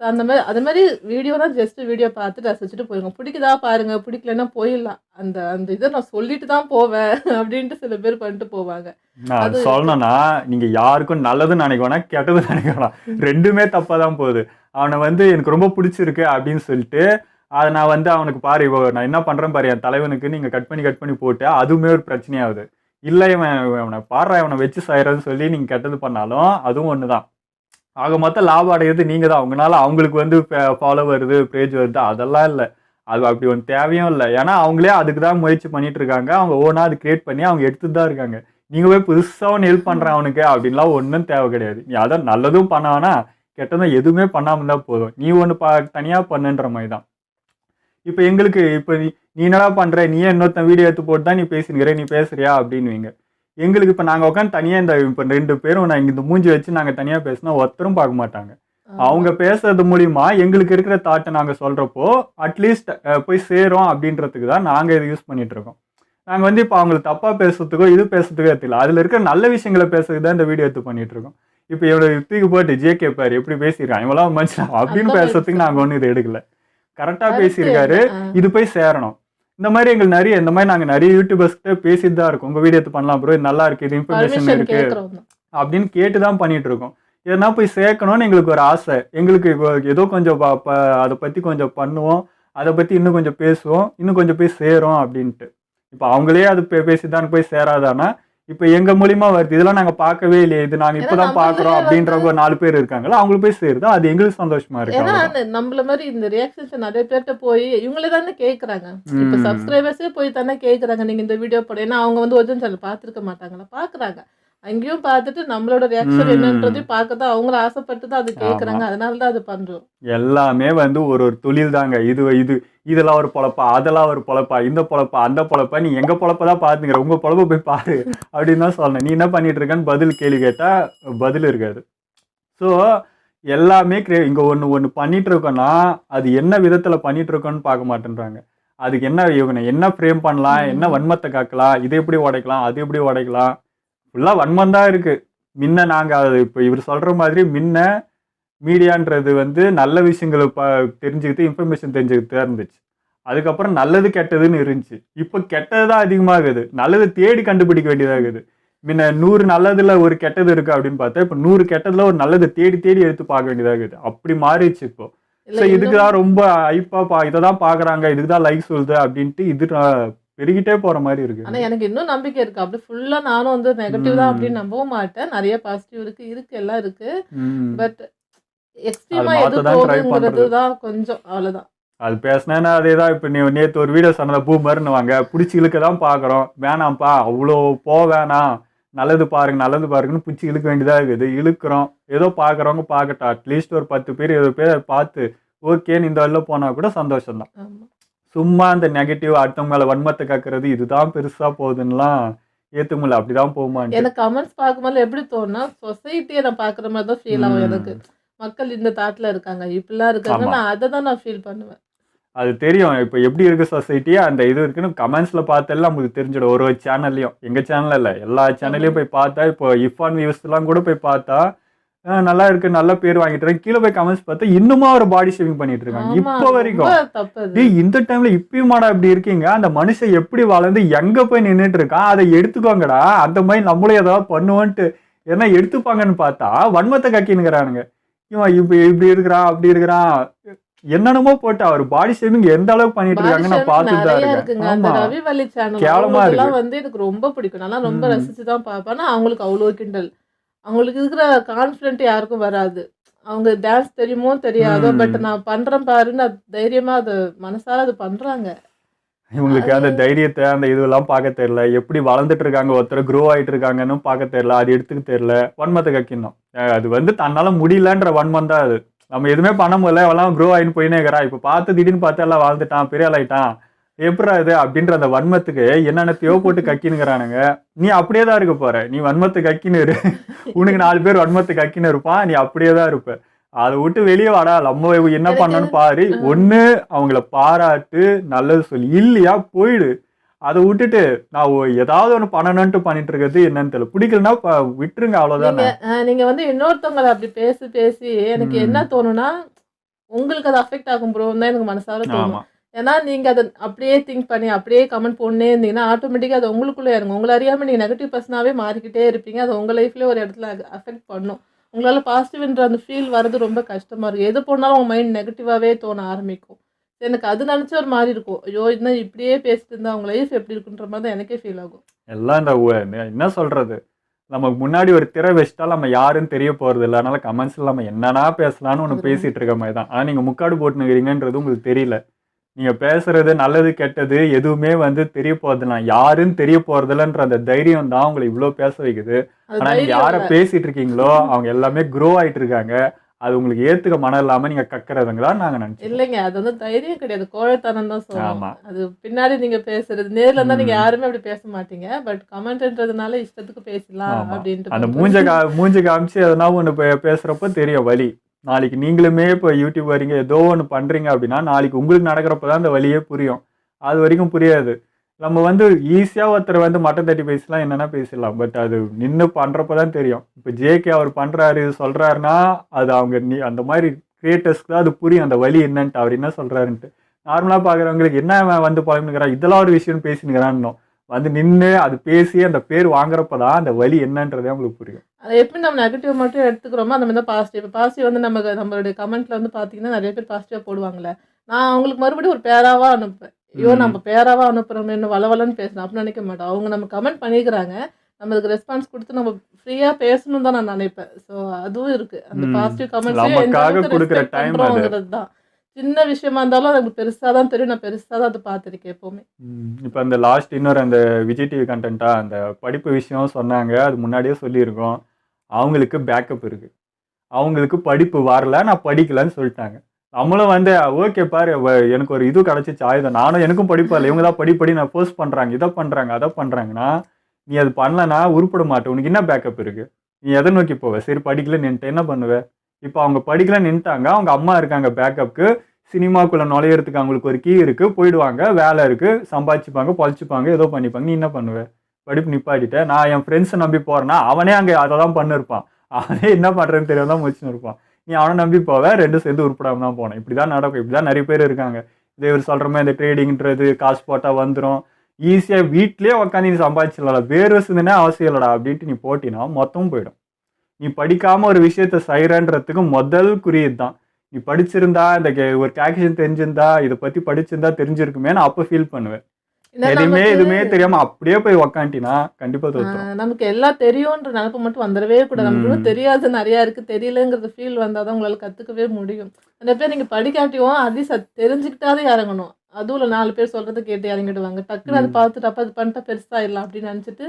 Speaker 2: அந்த மாதிரி அது மாதிரி வீடியோனா ஜஸ்ட் வீடியோ பார்த்துட்டு ரசிச்சுட்டு போயிருங்க. பிடிக்குதா பாருங்க, பிடிக்கலன்னா போயிடலாம். அந்த அந்த இதை நான் சொல்லிட்டு தான் போவேன் அப்படின்ட்டு சில பேர் பண்ணிட்டு போவாங்க.
Speaker 1: நான் சொல்லணும்னா நீங்க யாருக்கும் நல்லதுன்னு நினைக்கணும் கெட்டது நினைக்கணும், ரெண்டுமே தப்பா தான் போகுது. அவனை வந்து எனக்கு ரொம்ப பிடிச்சிருக்கு அப்படின்னு சொல்லிட்டு அதை நான் வந்து அவனுக்கு பாரு நான் என்ன பண்றேன் பாரு என் தலைவனுக்கு நீங்க கட் பண்ணி போட்டு அதுவுமே ஒரு பிரச்சனையாகுது. இல்லை அவனை பாடுற அவனை வச்சு செய்யறதுன்னு சொல்லி நீங்க கெட்டது பண்ணாலும் அதுவும் ஒண்ணுதான். ஆக மொத்தம் லாபம் அடைகிறது நீங்கள் தான். அவங்களால அவங்களுக்கு வந்து ஃபாலோ வருது, பேஜ் வருது, அதெல்லாம் இல்லை. அது அப்படி ஒன்று தேவையும் இல்லை. ஏன்னா அவங்களே அதுக்கு தான் முயற்சி பண்ணிட்டு இருக்காங்க. அவங்க ஓனாக அது கிரியேட் பண்ணி அவங்க எடுத்துட்டு தான் இருக்காங்க. நீங்கள் போய் புதுசாக ஒன்று ஹெல்ப் பண்ணுறேன் அவனுக்கு அப்படின்லாம் ஒன்றும் தேவை கிடையாது. நீ அதை நல்லதும் பண்ணானா கெட்டதும் எதுவுமே பண்ணாமல் தான் போதும். நீ ஒன்று தனியாக பண்ணுன்ற மாதிரி தான். இப்போ எங்களுக்கு இப்போ நீ என்னடா பண்ணுற, நீயே இன்னொருத்தன் வீடியோ எடுத்து போட்டு தான் நீ பேசினுக்கிற, நீ பேசுறியா அப்படின்னுவீங்க. எங்களுக்கு இப்போ நாங்கள் உட்காந்து தனியாக இப்போ 2 பேரும் நான் இந்த மூஞ்சி வச்சு நாங்கள் தனியாக பேசினா ஒருத்தரும் பார்க்க மாட்டாங்க. அவங்க பேசுறது மூலிமா எங்களுக்கு இருக்கிற தாட்டை நாங்கள் சொல்கிறப்போ அட்லீஸ்ட் போய் சேரும் அப்படின்றதுக்கு தான் நாங்கள் இதை யூஸ் பண்ணிட்டு இருக்கோம். நாங்கள் வந்து இப்போ அவங்களுக்கு தப்பாக பேசுறதுக்கோ இது பேசுறதுக்கோ தெரியல, அதில் இருக்கிற நல்ல விஷயங்களை பேசுறதுக்கு தான் இந்த வீடியோ எடுத்து பண்ணிட்டு இருக்கோம். இப்போ இவனோட யுத்திக்கு போட்டு ஜேகே பாரு எப்படி பேசியிருக்கான் இவெல்லாம் மனுஷன் அப்படின்னு பேசுறதுக்கு நாங்கள் ஒன்றும் இது எடுக்கல. கரெக்டாக பேசியிருக்காரு, இது போய் சேரணும். இந்த மாதிரி எங்களுக்கு இந்த மாதிரி நாங்கள் நிறைய யூடியூபர்ஸ்கிட்ட பேசிட்டு தான் இருக்கோம். உங்கள் வீடியோ எடுத்து பண்ணலாம் ப்ரோ, இது நல்லா இருக்குது, இது இன்ஃபர்மேஷன் இருக்கு அப்படின்னு கேட்டு தான் பண்ணிட்டு இருக்கோம். எதனா போய் சேர்க்கணும்னு எங்களுக்கு ஒரு ஆசை. எங்களுக்கு ஏதோ கொஞ்சம் அதை பற்றி கொஞ்சம் பண்ணுவோம், அதை பற்றி இன்னும் கொஞ்சம் பேசுவோம், இன்னும் கொஞ்சம் போய் சேரும் அப்படின்ட்டு. இப்போ அவங்களே அது பேசி தான் போய் சேராதானா இப்போ எங்க மூலியமா வருது. இதெல்லாம் நாங்க பார்க்கவே இல்லையே, இது நாங்க இப்பதான் பாக்குறோம் அப்படின்றவங்க 4 பேர் இருக்காங்களா, அவங்களுக்கு போய் சேருதா, அது எங்களுக்கு சந்தோஷமா இருக்கு.
Speaker 2: ஏன்னா நம்மள மாதிரி இந்த ரியாக்ஷன்ஸ் நிறைய பேர்கிட்ட போய் இவங்களே தானே கேட்குறாங்க. இப்போ சப்ஸ்கிரைபர்ஸே போய் தானே கேட்குறாங்க நீங்க இந்த வீடியோ போட. ஏன்னா அவங்க வந்து ஒரிஜினல் சேனல் பார்த்துருக்க மாட்டாங்களா, பார்க்குறாங்க. அங்கேயும் பார்த்துட்டு நம்மளோட ரியாக்ஷன் என்னன்றதையும் பார்க்க தான் அவங்க ஆசைப்பட்டு தான் அது கேட்குறாங்க. அதனால தான் அது பண்றோம். எல்லாமே
Speaker 1: வந்து ஒரு தொழில் தாங்க. இதெல்லாம் ஒரு பொழப்பா, அதெல்லாம் ஒரு பொழப்பா, இந்த பொழப்பா அந்த பொழப்பா, நீ எங்க பொழப்பதான் பாத்துக்கிற, உங்க பொழப்ப போய் பாரு அப்படின்னு தான் சொல்லணும். நீ என்ன பண்ணிட்டு இருக்கன்னு பதில் கேள்வி கேட்டா பதில் இருக்காது. ஸோ எல்லாமே இங்க ஒன்று பண்ணிட்டு இருக்கோம்னா அது என்ன விதத்துல பண்ணிட்டு இருக்கோன்னு பார்க்க மாட்டேன்றாங்க. அதுக்கு என்ன இவனை என்ன ஃப்ரேம் பண்ணலாம், என்ன வன்மத்தை காக்கலாம், இது எப்படி உடைக்கலாம், அது எப்படி உடைக்கலாம், ஃபுல்லாக வன்மம் தான் இருக்குது. முன்ன நாங்கள் அது இப்போ இவர் சொல்கிற மாதிரி முன்ன மீடியான்றது வந்து நல்ல விஷயங்களை தெரிஞ்சுக்கிட்டு இன்ஃபர்மேஷன் தெரிஞ்சுக்கிட்டு தான் இருந்துச்சு. அதுக்கப்புறம் நல்லது கெட்டதுன்னு இருந்துச்சு. இப்போ கெட்டது தான் அதிகமாகுது, நல்லது தேடி கண்டுபிடிக்க வேண்டியதாகுது. முன்ன 100 நல்லதுல ஒரு கெட்டது இருக்கு அப்படின்னு பார்த்தா இப்போ 100 கெட்டதுல ஒரு நல்லது தேடி தேடி எடுத்து பார்க்க வேண்டியதாகுது. அப்படி மாறிடுச்சு இப்போ. ஸோ இதுக்கு தான் ரொம்ப ஐப்பா இதை தான் பார்க்குறாங்க, இதுக்கு தான் லைக் சொல்லுது அப்படின்ட்டு இது பெருகிட்டே போற மாதிரி இருக்கு.
Speaker 2: ஆனா எனக்கு இன்னும் நம்பிக்கை இருக்கு. அப்படி ஃபுல்லா நானும் வந்து நெகட்டிவ் தான் அப்படின்னு நம்பவும் மாட்டேன். நிறைய பாசிட்டிவ் இருக்கு எல்லாம் இருக்கு. பட் எக்ஸ்ட்ரீமா எது போகுங்கிறது தான் கொஞ்சம் அவ்வளவுதான்.
Speaker 1: அது பேசினேன்னா அதே தான். இப்போ நீ நேற்று ஒரு வீடியோ சொன்னதை பூமர்னு வாங்க பிடிச்சி இழுக்க தான் பார்க்குறோம். வேணாம்ப்பா அவ்வளோ வேணாம், நல்லது பாருங்கன்னு பிடிச்சி இழுக்க வேண்டியதாக இருக்குது. இழுக்கிறோம், ஏதோ பார்க்குறவங்க பார்க்கட்டும். அட்லீஸ்ட் ஒரு 10 பேர் 20 பேர் பார்த்து ஓகேன்னு இந்த வழியில் போனால் கூட சந்தோஷம்தான். சும்மா அந்த நெகட்டிவ் அடுத்தவங்க மேலே வன்மத்தை காக்கிறது இதுதான் பெருசாக போகுதுன்னெலாம் ஏற்றுக்க முடியல. அப்படிதான் போகுமா?
Speaker 2: எனக்கு கமெண்ட்ஸ் பார்க்கும்போது எப்படி தோணுன்னா சொசைட்டியை நான் பார்க்குற மாதிரி தான் ஃபீல் ஆகும் எனக்கு. மக்கள் இந்த தாட்டில் இருக்காங்க, இப்படிலாம் இருக்காங்க, நான் அதை தான் நான் ஃபீல் பண்ணுவேன்.
Speaker 1: அது தெரியும் இப்போ எப்படி இருக்குது சொசைட்டியே அந்த இது இருக்குன்னு கமெண்ட்ஸில் பார்த்தெல்லாம் நமக்கு தெரிஞ்சிடும். ஒரு சேனல்லையும், எங்கள் சேனலில் இல்லை எல்லா சேனல்லையும் போய் பார்த்தா, இப்போ இஃபான் வியூஸ்லாம் கூட போய் பார்த்தா நல்லா இருக்கு, நல்ல பேர் வாங்கிட்டு கீழே போய் கமெண்ட்ஸ் பார்த்தா இன்னுமா ஒரு பாடி ஷேவிங் பண்ணிட்டு இருக்காங்க இப்போ வரைக்கும். இந்த டைம்ல இப்பயுமாடா இப்படி இருக்கீங்க, அந்த மனுஷன் எப்படி வளர்ந்து எங்க போய் நின்றுட்டு இருக்கான், அதை எடுத்துக்கோங்கடா, அந்த மாதிரி நம்மளும் ஏதாவது பண்ணுவோன்ட்டு ஏன்னா எடுத்துப்பாங்கன்னு பார்த்தா வன்மத்தை கக்கினுங்கிறானுங்க. இவன் இப்படி இருக்கிறான் அப்படி இருக்கிறான் என்னென்னமோ போட்டு அவர் பாடி ஷேவிங் எந்த அளவுக்கு பண்ணிட்டு இருக்காங்க நான் பார்த்துட்டு தான் இருக்கேன்.
Speaker 2: அந்த ரவிவள்ளி சேனல் வந்து எனக்கு ரொம்ப பிடிக்கும், நல்லா ரொம்ப ரசிச்சுதான் பார்ப்பேன். அவங்களுக்கு அவ்வளோ கிண்டல், அவங்களுக்கு இருக்கிற கான்ஃபிடென்ட் யாருக்கும் வராது. அவங்க டான்ஸ் தெரியுமோ தெரியாதோ, பட் நான் பண்றேன் பாருன்னு தைரியமா அது மனசார அது பண்றாங்க.
Speaker 1: இவங்களுக்கு அந்த தைரியத்தை அந்த இதெல்லாம் பார்க்க தெரியல, எப்படி வளர்ந்துட்டு இருக்காங்க, ஒருத்தர் க்ரோ ஆகிட்டு இருக்காங்கன்னு பார்க்க தெரியல, அது எடுத்துக்க தெரியல. வன்மத்தை கக்கினோம், அது வந்து தன்னால முடியலன்ற வன்மம் தான் அது. நம்ம எதுவுமே பண்ண முடியல, எல்லாம் க்ரோ ஆகின்னு போயினே இருக்கிறா. இப்போ பார்த்து திடீர்னு பார்த்து எல்லாம் வாழ்ந்துட்டான், பெரிய ஆளாயிட்டான், எப்படா இது அப்படின்ற அந்த வன்மத்துக்கு என்னென்னத்தையோ போட்டு கக்கினுங்கிறானுங்க. நீ அப்படியே தான் இருக்க போற, நீ வன்மத்தை கக்கின்னு இரு, உனக்கு 4 பேர் வன்மத்தை கக்கின்னு இருப்பான், நீ அப்படியே தான் இருப்ப. அதை விட்டு வெளியே வாடா, நம்ம என்ன பண்ணணும்னு பாரு. ஒன்று அவங்கள பாராட்டு, நல்லது சொல்லி, இல்லையா போயிடு. அதை விட்டுட்டு நான் ஏதாவது ஒன்று பண்ணணும்ட்டு பண்ணிட்டு இருக்கிறது என்னன்னு தெரியல. பிடிக்கலன்னா விட்டுருங்க, அவ்வளோதானே.
Speaker 2: நீங்க வந்து இன்னொருத்தவங்களை அப்படி பேசி எனக்கு என்ன தோணுன்னா, உங்களுக்கு அது அஃபெக்ட் ஆகும் ப்ரோன்னு தான் எனக்கு மனசார தோணும். ஏன்னா நீங்க அதை அப்படியே திங்க் பண்ணி அப்படியே கமெண்ட் போடனே இருந்தீங்கன்னா ஆட்டோமேட்டிக்காக அது உங்களுக்குள்ளே இறங்கும். உங்களை அறியாமல் நீங்கள் நெகட்டிவ் பர்சனாகவே மாறிக்கிட்டே இருப்பீங்க. அது உங்கள் லைஃப்லேயே ஒரு இடத்துல அஃபெக்ட் பண்ணும். உங்களால் பாசிட்டிவ்ன்ற அந்த ஃபீல் வர்றது ரொம்ப கஷ்டமாக இருக்கும். எது போனாலும் உங்கள் மைண்ட் நெகட்டிவாகவே தோண ஆரம்பிக்கும். எனக்கு அது நினச்ச ஒரு மாதிரி இருக்கும். ஐயோ இன்னும் இப்படியே பேசிட்டு இருந்தால் அவங்க லைஃப் எப்படி இருக்குன்ற மாதிரி தான் எனக்கே ஃபீல் ஆகும்.
Speaker 1: எல்லாம் இந்த என்ன சொல்கிறது, நமக்கு முன்னாடி ஒரு திரை வச்சுட்டா நம்ம யாருன்னு தெரிய போகிறது இல்லை. அதனால கமெண்ட்ஸில் நம்ம என்னன்னா பேசலான்னு ஒன்று பேசிகிட்டு இருக்க மாதிரி தான். ஆனால் நீங்கள் முக்காடு போட்டுனுக்கிறீங்கன்றது உங்களுக்கு தெரியல. நீங்கள் பேசுறது நல்லது கெட்டது எதுவுமே வந்து தெரிய போகிறதுலாம் யாருன்னு தெரிய போகிறதில்லன்ற அந்த தைரியம் தான் உங்களை இவ்வளோ பேச வைக்குது. ஆனால் நீங்கள் யாரை பேசிகிட்டு இருக்கீங்களோ அவங்க எல்லாமே க்ரோ ஆகிட்டு இருக்காங்க. அது உங்களுக்கு ஏற்றுக்க மனம் இல்லாமல் நீங்கள் கக்கிறதுங்களா நாங்கள் நினச்சோம்.
Speaker 2: இல்லைங்க, அது வந்து தைரியம் கிடையாது, கோழைத்தனம் தான் சொல்லுவோம். அது பின்னாடி நீங்கள் பேசுறது நேரில் இருந்தால் நீங்கள் யாருமே அப்படி பேச மாட்டீங்க. பட் கமெண்ட்ன்றதுனால இஷ்டத்துக்கு பேசலாம் அப்படின்ட்டு
Speaker 1: அந்த மூஞ்ச காமிச்சு எதனா ஒன்று பேசுகிறப்ப தெரியும் வலி. நாளைக்கு நீங்களுமே இப்போ யூடியூப் வரீங்க, ஏதோ ஒன்று பண்ணுறீங்க அப்படின்னா நாளைக்கு உங்களுக்கு நடக்கிறப்ப தான் அந்த வழியே புரியும். அது வரைக்கும் புரியாது. நம்ம வந்து ஈஸியாக ஒருத்தர் வந்து மட்டம் தட்டி பேசலாம், என்னென்னா பேசலாம். பட் அது நின்று பண்ணுறப்ப தான் தெரியும். இப்போ ஜேகே அவர் பண்ணுறாரு சொல்கிறாருன்னா அது அவங்க அந்த மாதிரி கிரியேட்டர்ஸ்க்கு தான் அது புரியும் அந்த வழி என்னன்ட்டு, அவர் என்ன சொல்கிறாருன்ட்டு. நார்மலாக பார்க்குறவங்களுக்கு என்ன வந்து பழகினுக்கிறான், இதெல்லாம் ஒரு விஷயம் பேசினுக்கிறான்னு வந்து நின்று அது பேசி அந்த பேர் வாங்குறப்ப தான் அந்த வழி என்னன்றதே அவங்களுக்கு புரியும்.
Speaker 2: அதை எப்படி நம்ம நெகட்டிவ் மட்டும் எடுத்துக்கிறோமோ அந்த மாதிரி தான் பாசிட்டிவ் வந்து நம்மளுடைய கமெண்ட்டில் வந்து பார்த்தீங்கன்னா நிறைய பேர் பாசிட்டிவாக போடுவாங்களே. நான் அவங்களுக்கு மறுபடியும் ஒரு பேராவாக அனுப்பேன். ஐயோ நம்ம பேராவாக அனுப்புகிறோம்னு வளவலன்னு பேசணும் அப்படின்னு நினைக்க மாட்டோம். அவங்க நம்ம கமெண்ட் பண்ணிக்கிறாங்க, நம்மளுக்கு ரெஸ்பான்ஸ் கொடுத்து நம்ம ஃப்ரீயாக பேசணும் தான் நான் நினைப்பேன். ஸோ அதுவும் இருக்குது. அந்த பாசிட்டிவ் கமெண்ட்ஸ் தான் சின்ன விஷயமா இருந்தாலும் எனக்கு பெருசாக தான் தெரியும். நான் பெருசாக தான் அதை பார்த்துருக்கேன் எப்போவுமே.
Speaker 1: இப்போ அந்த லாஸ்ட் இன்னொரு அந்த விஜய் டிவி கண்டென்ட்டாக அந்த படிப்பு விஷயம் சொன்னாங்க, அது முன்னாடியே சொல்லியிருக்கோம். அவங்களுக்கு பேக்கப் இருக்குது, அவங்களுக்கு படிப்பு வரல, நான் படிக்கலன்னு சொல்லிட்டாங்க. நம்மளும் வந்து ஓகே பாரு எனக்கு ஒரு இது கிடச்சிச்சு ஆயுதம், நானும் எனக்கும் படிப்பு இல்லை, இவங்க தான் படி நான் போஸ்ட் பண்ணுறாங்க, இதை பண்ணுறாங்க அதை பண்ணுறாங்கன்னா நீ அது பண்ணலன்னா உருப்பட மாட்டேன். உனக்கு என்ன பேக்கப் இருக்குது, நீ எதை நோக்கி போவ? சரி படிக்கல நின்ட்டு என்ன பண்ணுவேன்? இப்போ அவங்க படிக்கல நின்ட்டாங்க, அவங்க அம்மா இருக்காங்க பேக்கப்புக்கு. சினிமாக்குள்ளே நுழையிறதுக்கு அவங்களுக்கு ஒரு கீ இருக்குது, போயிடுவாங்க, வேலை இருக்குது, சம்பாதிச்சுப்பாங்க, பொழைச்சிப்பாங்க, ஏதோ பண்ணிப்பாங்க. நீ என்ன பண்ணுவேன்? படிப்பு நிப்பாட்டிட்ட. நான் என் ஃப்ரெண்ட்ஸை நம்பி போகிறேன்னா அவனே அங்கே அதை தான் பண்ணிருப்பான், அவனே என்ன பண்ணுறேன்னு தெரியாம தான் முடிச்சுன்னு இருப்பான். நீ அவனை நம்பி போவேன், ரெண்டும் சேர்ந்து உருப்படாம தான் போனேன். இப்படி தான் நடக்கும். இப்படி தான் நிறைய பேர் இருக்காங்க. இதே இவர் சொல்கிற மாதிரி இந்த ட்ரேடிங்கிறது காசு போட்டால் வந்துடும், ஈஸியாக வீட்லேயே உட்காந்து நீ சம்பாதிச்சிடலாம், வேர்வை சிந்தனே அவசியம் இல்லைடா அப்படின்ட்டு நீ போட்டினா மொத்தமும் போயிடும். நீ படிக்காமல் ஒரு விஷயத்த செய்கிறன்றதுக்கு முதல் குறியீடு தான். நீ படிச்சிருந்தா இந்த ஒரு கேல்குலேஷன் தெரிஞ்சிருந்தா இதை பற்றி படிச்சிருந்தா தெரிஞ்சிருக்குமே நான் அப்போ ஃபீல் பண்ணுவேன். எதுவுமே தெரியாம அப்படியே போய் உக்காண்டினா கண்டிப்பா தோத்துரும்.
Speaker 2: நமக்கு எல்லாம் தெரியும்ன்ற நினைப்பு மட்டும் வந்துடவே கூடாது. நமக்கு தெரியாது நிறைய இருக்கு, தெரியலங்கிறது ஃபீல் வந்தாதான் உங்களால கத்துக்கவே முடியும். அந்த பேர் நீங்க படிக்காட்டியும் அட்லீஸ்ட் தெரிஞ்சுக்கிட்டாதே இறங்கணும். அதுவும் 4 பேர் சொல்றது கேட்டு இறங்கிடுவாங்க. டக்குன்னு அதை பார்த்துட்டு அப்ப அது பண்ணிட்டா பெருசா இல்லை அப்படின்னு நினைச்சிட்டு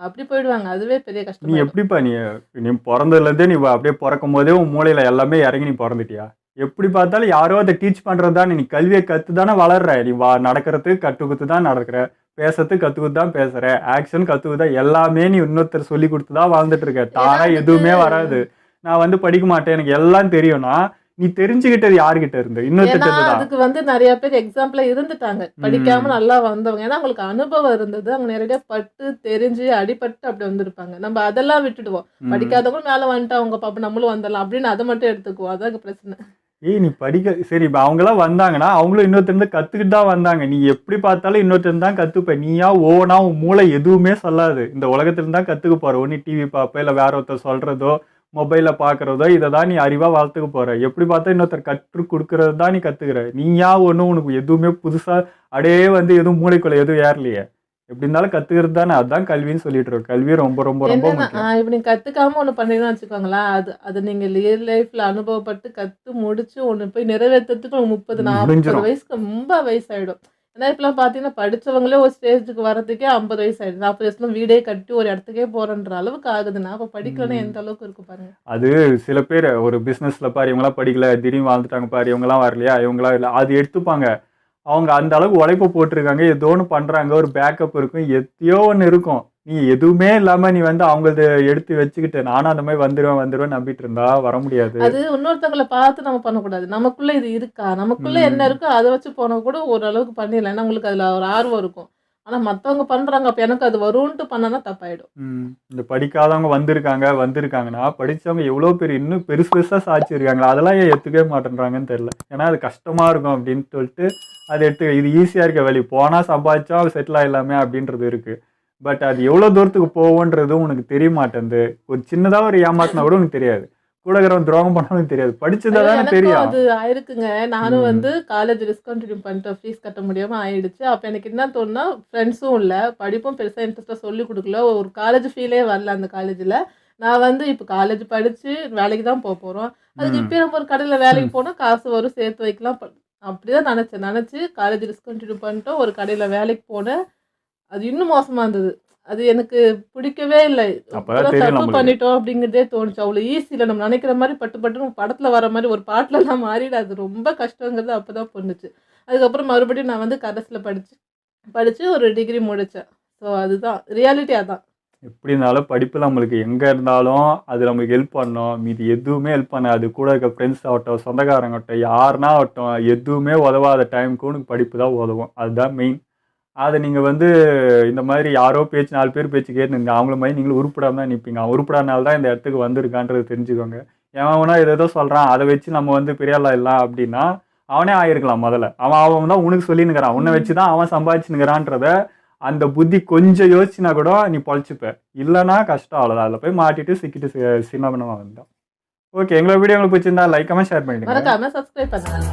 Speaker 2: அப்படி போயிடுவாங்க. அதுவே பெரிய கஷ்டம்.
Speaker 1: நீ எப்படிப்பா நீ பிறந்ததுலேருந்தே நீ அப்படியே பிறக்கும் போதே உன் மூளையில எல்லாமே இறங்கி நீ பிறந்துட்டியா? எப்படி பார்த்தாலும் யாரோ அதை டீச் பண்ணுறது தான். நீ கல்வியை கற்று தானே வளர்ற. நீ நடக்கிறதுக்கு கற்றுக்குத்து தான் நடக்கிற, பேசுறதுக்கு கற்றுக்குத்து தான் பேசுகிற, ஆக்ஷன் கற்றுக்குதா, எல்லாமே நீ இன்னொருத்தர் சொல்லி கொடுத்து தான் வாழ்ந்துட்டு இருக்க. தானா எதுவுமே வராது. நான் படிக்க மாட்டேன் எனக்கு எல்லாம் தெரியும்னா நீ தெரிஞ்சுக்கிட்டது யாருக்கிட்ட இருந்து? இன்னொருத்தர்.
Speaker 2: அதுக்கு நிறைய பேர் எக்ஸாம்பிளா இருந்துட்டாங்க, படிக்காம நல்லா வந்தவங்க. ஏன்னா அவங்களுக்கு அனுபவம் இருந்தது, அவங்க நிறைய பட்டு தெரிஞ்சு அடிபட்டு அப்படி வந்திருப்பாங்க. நம்ம அதெல்லாம் விட்டுடுவோம். படிக்காதவங்க மேல வந்துட்டு அவங்க பாப்பா நம்மளும் வந்துடலாம் அப்படின்னு அதை மட்டும் எடுத்துக்குவோம். அதான் பிரச்சனை.
Speaker 1: நீ படிக்க சரி, இப்போ அவங்களாம் வந்தாங்கன்னா அவங்களும் இன்னொருத்தருந்து கற்றுக்கிட்டு தான் வந்தாங்க. நீ எப்படி பார்த்தாலும் இன்னொருத்தருந்து தான் கற்றுப்ப. நீயா ஓனா உன் மூளை எதுவுமே சொல்லாது. இந்த உலகத்துலேருந்து தான் கற்றுக்க போகிற. ஒன்று டிவி பார்ப்ப, இல்லை வேற ஒருத்தர் சொல்கிறதோ மொபைலில் பார்க்குறதோ இதை தான் நீ அறிவாக வளர்த்துக்க போகிற. எப்படி பார்த்தா இன்னொருத்தர் கற்றுக் கொடுக்கறது தான் நீ கற்றுக்கிற. நீயா ஒன்றும் உனக்கு எதுவுமே புதுசாக அப்படியே எதுவும் மூளைக்குள்ள எதுவும் ஏறலையே. எப்படி இருந்தாலும் கற்றுக்கிறது தானே. அதுதான் கல்வின்னு சொல்லிட்டு இருக்கோம். கல்வி ரொம்ப ரொம்ப ரொம்ப முக்கியம்.
Speaker 2: இப்போ நீங்கள் கற்றுக்காம ஒன்று பண்ணீங்கன்னு வச்சுக்கோங்களேன், அது நீங்கள் ரியல் லைஃப்பில் அனுபவப்பட்டு கற்று முடிச்சு ஒன்று போய் நிறைவேற்றுறதுக்கு 30-40 வயசுக்கு ரொம்ப வயசாயிடும். ஏன்னா இப்பெல்லாம் பார்த்தீங்கன்னா படித்தவங்களே ஒரு ஸ்டேஜுக்கு வரதுக்கே 50 வயசு ஆயிடுது. 40 வயசுல வீடே கட்டி ஒரு இடத்துக்கே போறன்ற அளவுக்கு ஆகுதுன்னா அப்போ படிக்கலன்னா எந்த அளவுக்கு இருக்கு பாருங்க.
Speaker 1: அது சில பேர் ஒரு பிஸ்னஸ்ல பாரு, இவங்களாம் படிக்கல திடீர்னு வாழ்ந்துட்டாங்க பாரு, இவங்கெல்லாம் வரலையா, இவங்களாம் இல்லை, அது எடுத்துப்பாங்க. அவங்க அந்த அளவுக்கு உழைப்பு போட்டிருக்காங்க, ஏதோ ஒன்று பண்றாங்க, ஒரு பேக்கப் இருக்கும், எத்தையோ ஒன்று இருக்கும். நீ எதுவுமே இல்லாம நீ அவங்களது எடுத்து வச்சுக்கிட்டு நானும் அந்த மாதிரி வந்துருவேன் நம்பிட்டு இருந்தா வர முடியாது.
Speaker 2: அது இன்னொருத்தவங்களை பார்த்து நம்ம பண்ணக்கூடாது. நமக்குள்ள இது இருக்கா, நமக்குள்ள என்ன இருக்கோ அதை வச்சு போனா கூட ஓரளவுக்கு பண்ணிடலாம். ஏன்னா உங்களுக்கு அதுல ஒரு ஆர்வம் இருக்கும். ஆனா மத்தவங்க பண்றாங்க, அப்ப எனக்கு அது வரும்ட்டு பண்ணனா தப்பாயிடும்.
Speaker 1: இந்த படிக்காதவங்க வந்திருக்காங்கன்னா படிச்சவங்க எவ்வளவு பேர் இன்னும் பெருசு பெருசா சாதிச்சிருக்காங்களா, அதெல்லாம் ஏன் எடுத்துக்கவே மாட்டேன்றாங்கன்னு தெரியல. ஏன்னா அது கஷ்டமா இருக்கும் அப்படின்னு சொல்லிட்டு அதை எடுத்து இது ஈஸியா இருக்க வழி, போனா சம்பாதிச்சா செட்டில் ஆயிடலாமே அப்படின்றது இருக்கு. பட் அது எவ்வளோ தூரத்துக்கு போவோன்றதும் உனக்கு தெரிய மாட்டேங்குது. ஒரு சின்னதாக ஒரு ஏமாத்தினா கூட உனக்கு தெரியாது, கூட இருக்கிறவன் துரோகம் பண்ணாலும் தெரியாது, படிச்சதானே தெரியும்.
Speaker 2: அது ஆயிருக்குங்க. நானும் காலேஜ் டிஸ்கண்டினியூ பண்ணிட்டு ஃபீஸ் கட்ட முடியாம ஆயிடுச்சு. அப்போ எனக்கு என்ன தோணுன்னா, ஃப்ரெண்ட்ஸும் இல்லை, படிப்பும் பெருசாக இன்ட்ரெஸ்ட்டாக சொல்லி கொடுக்கல, ஒரு காலேஜ் ஃபீலே வரல அந்த காலேஜில். நான் இப்போ காலேஜ் படித்து வேலைக்கு தான் போக போகிறோம். அதுக்கு இப்போ நம்ம ஒரு கடையில் வேலைக்கு போனால் காசு வரும், சேர்த்து வைக்கலாம், அப்படிதான் நினச்சி காலேஜ் டிஸ்கண்டினியூ பண்ணிட்டு ஒரு கடையில் வேலைக்கு போனேன். அது இன்னும் மோசமா இருந்தது. அது எனக்கு பிடிக்கவே இல்லை. தப்பு பண்ணிட்டோம் அப்படிங்கிறதே தோணுச்சு. அவ்வளோ ஈஸியில் நம்ம நினைக்கிற மாதிரி பட்டு படத்தில் வர மாதிரி ஒரு பாட்டிலெல்லாம் மாறிடு. அது ரொம்ப கஷ்டங்கிறது அப்போ தான் பொண்ணுச்சு. அதுக்கப்புறம் மறுபடியும் நான் கரஸில் படித்து ஒரு டிகிரி முடித்தேன். ஸோ அதுதான் ரியாலிட்டி. அதான்
Speaker 1: எப்படி இருந்தாலும் படிப்பு நம்மளுக்கு எங்கே இருந்தாலும் அது நம்மளுக்கு ஹெல்ப் பண்ணோம். மீதி எதுவுமே ஹெல்ப் பண்ணாது. கூட இருக்க ஃப்ரெண்ட்ஸ் ஆகட்டும், சொந்தக்காரங்கட்டும், யாருன்னா ஆகட்டும், எதுவுமே உதவாத டைமுக்கு உனக்கு படிப்பு தான் உதவும். அதுதான் மெயின். அதை நீங்கள் இந்த மாதிரி யாரோ பேச்சு 4 பேர் பேச்சு கேட்டுருங்க, அவங்கள மாதிரி நீங்களும் உருப்படாமல் தான் நிற்பீங்க. அவன் உருப்படாதனால தான் இந்த இடத்துக்கு வந்திருக்கான்றது தெரிஞ்சுக்கோங்க. எவனா ஏதோ சொல்கிறான், அதை வச்சு நம்ம பெரியாளா இல்லை அப்படின்னா அவனே ஆயிருக்கலாம். முதல்ல அவன் தான் உனக்கு சொல்லினுக்கிறான், உன்னை வச்சு தான் அவன் சம்பாதிச்சுனுக்கிறான்றத அந்த புத்தி கொஞ்சம் யோசிச்சுனா கூட நீ பொழைச்சிப்ப. இல்லைன்னா கஷ்டம், அவ்வளோதான். அதில் போய் மாட்டிட்டு சிக்கிட்டு சின்ன பண்ணமாக வந்தோம். ஓகே, எங்களோட வீடியோ உங்களுக்கு பிடிச்சிருந்தா லைக் கமெண்ட் ஷேர் பண்ணிடுங்க.
Speaker 2: மறக்காம சப்ஸ்கிரைப் பண்ணுங்க.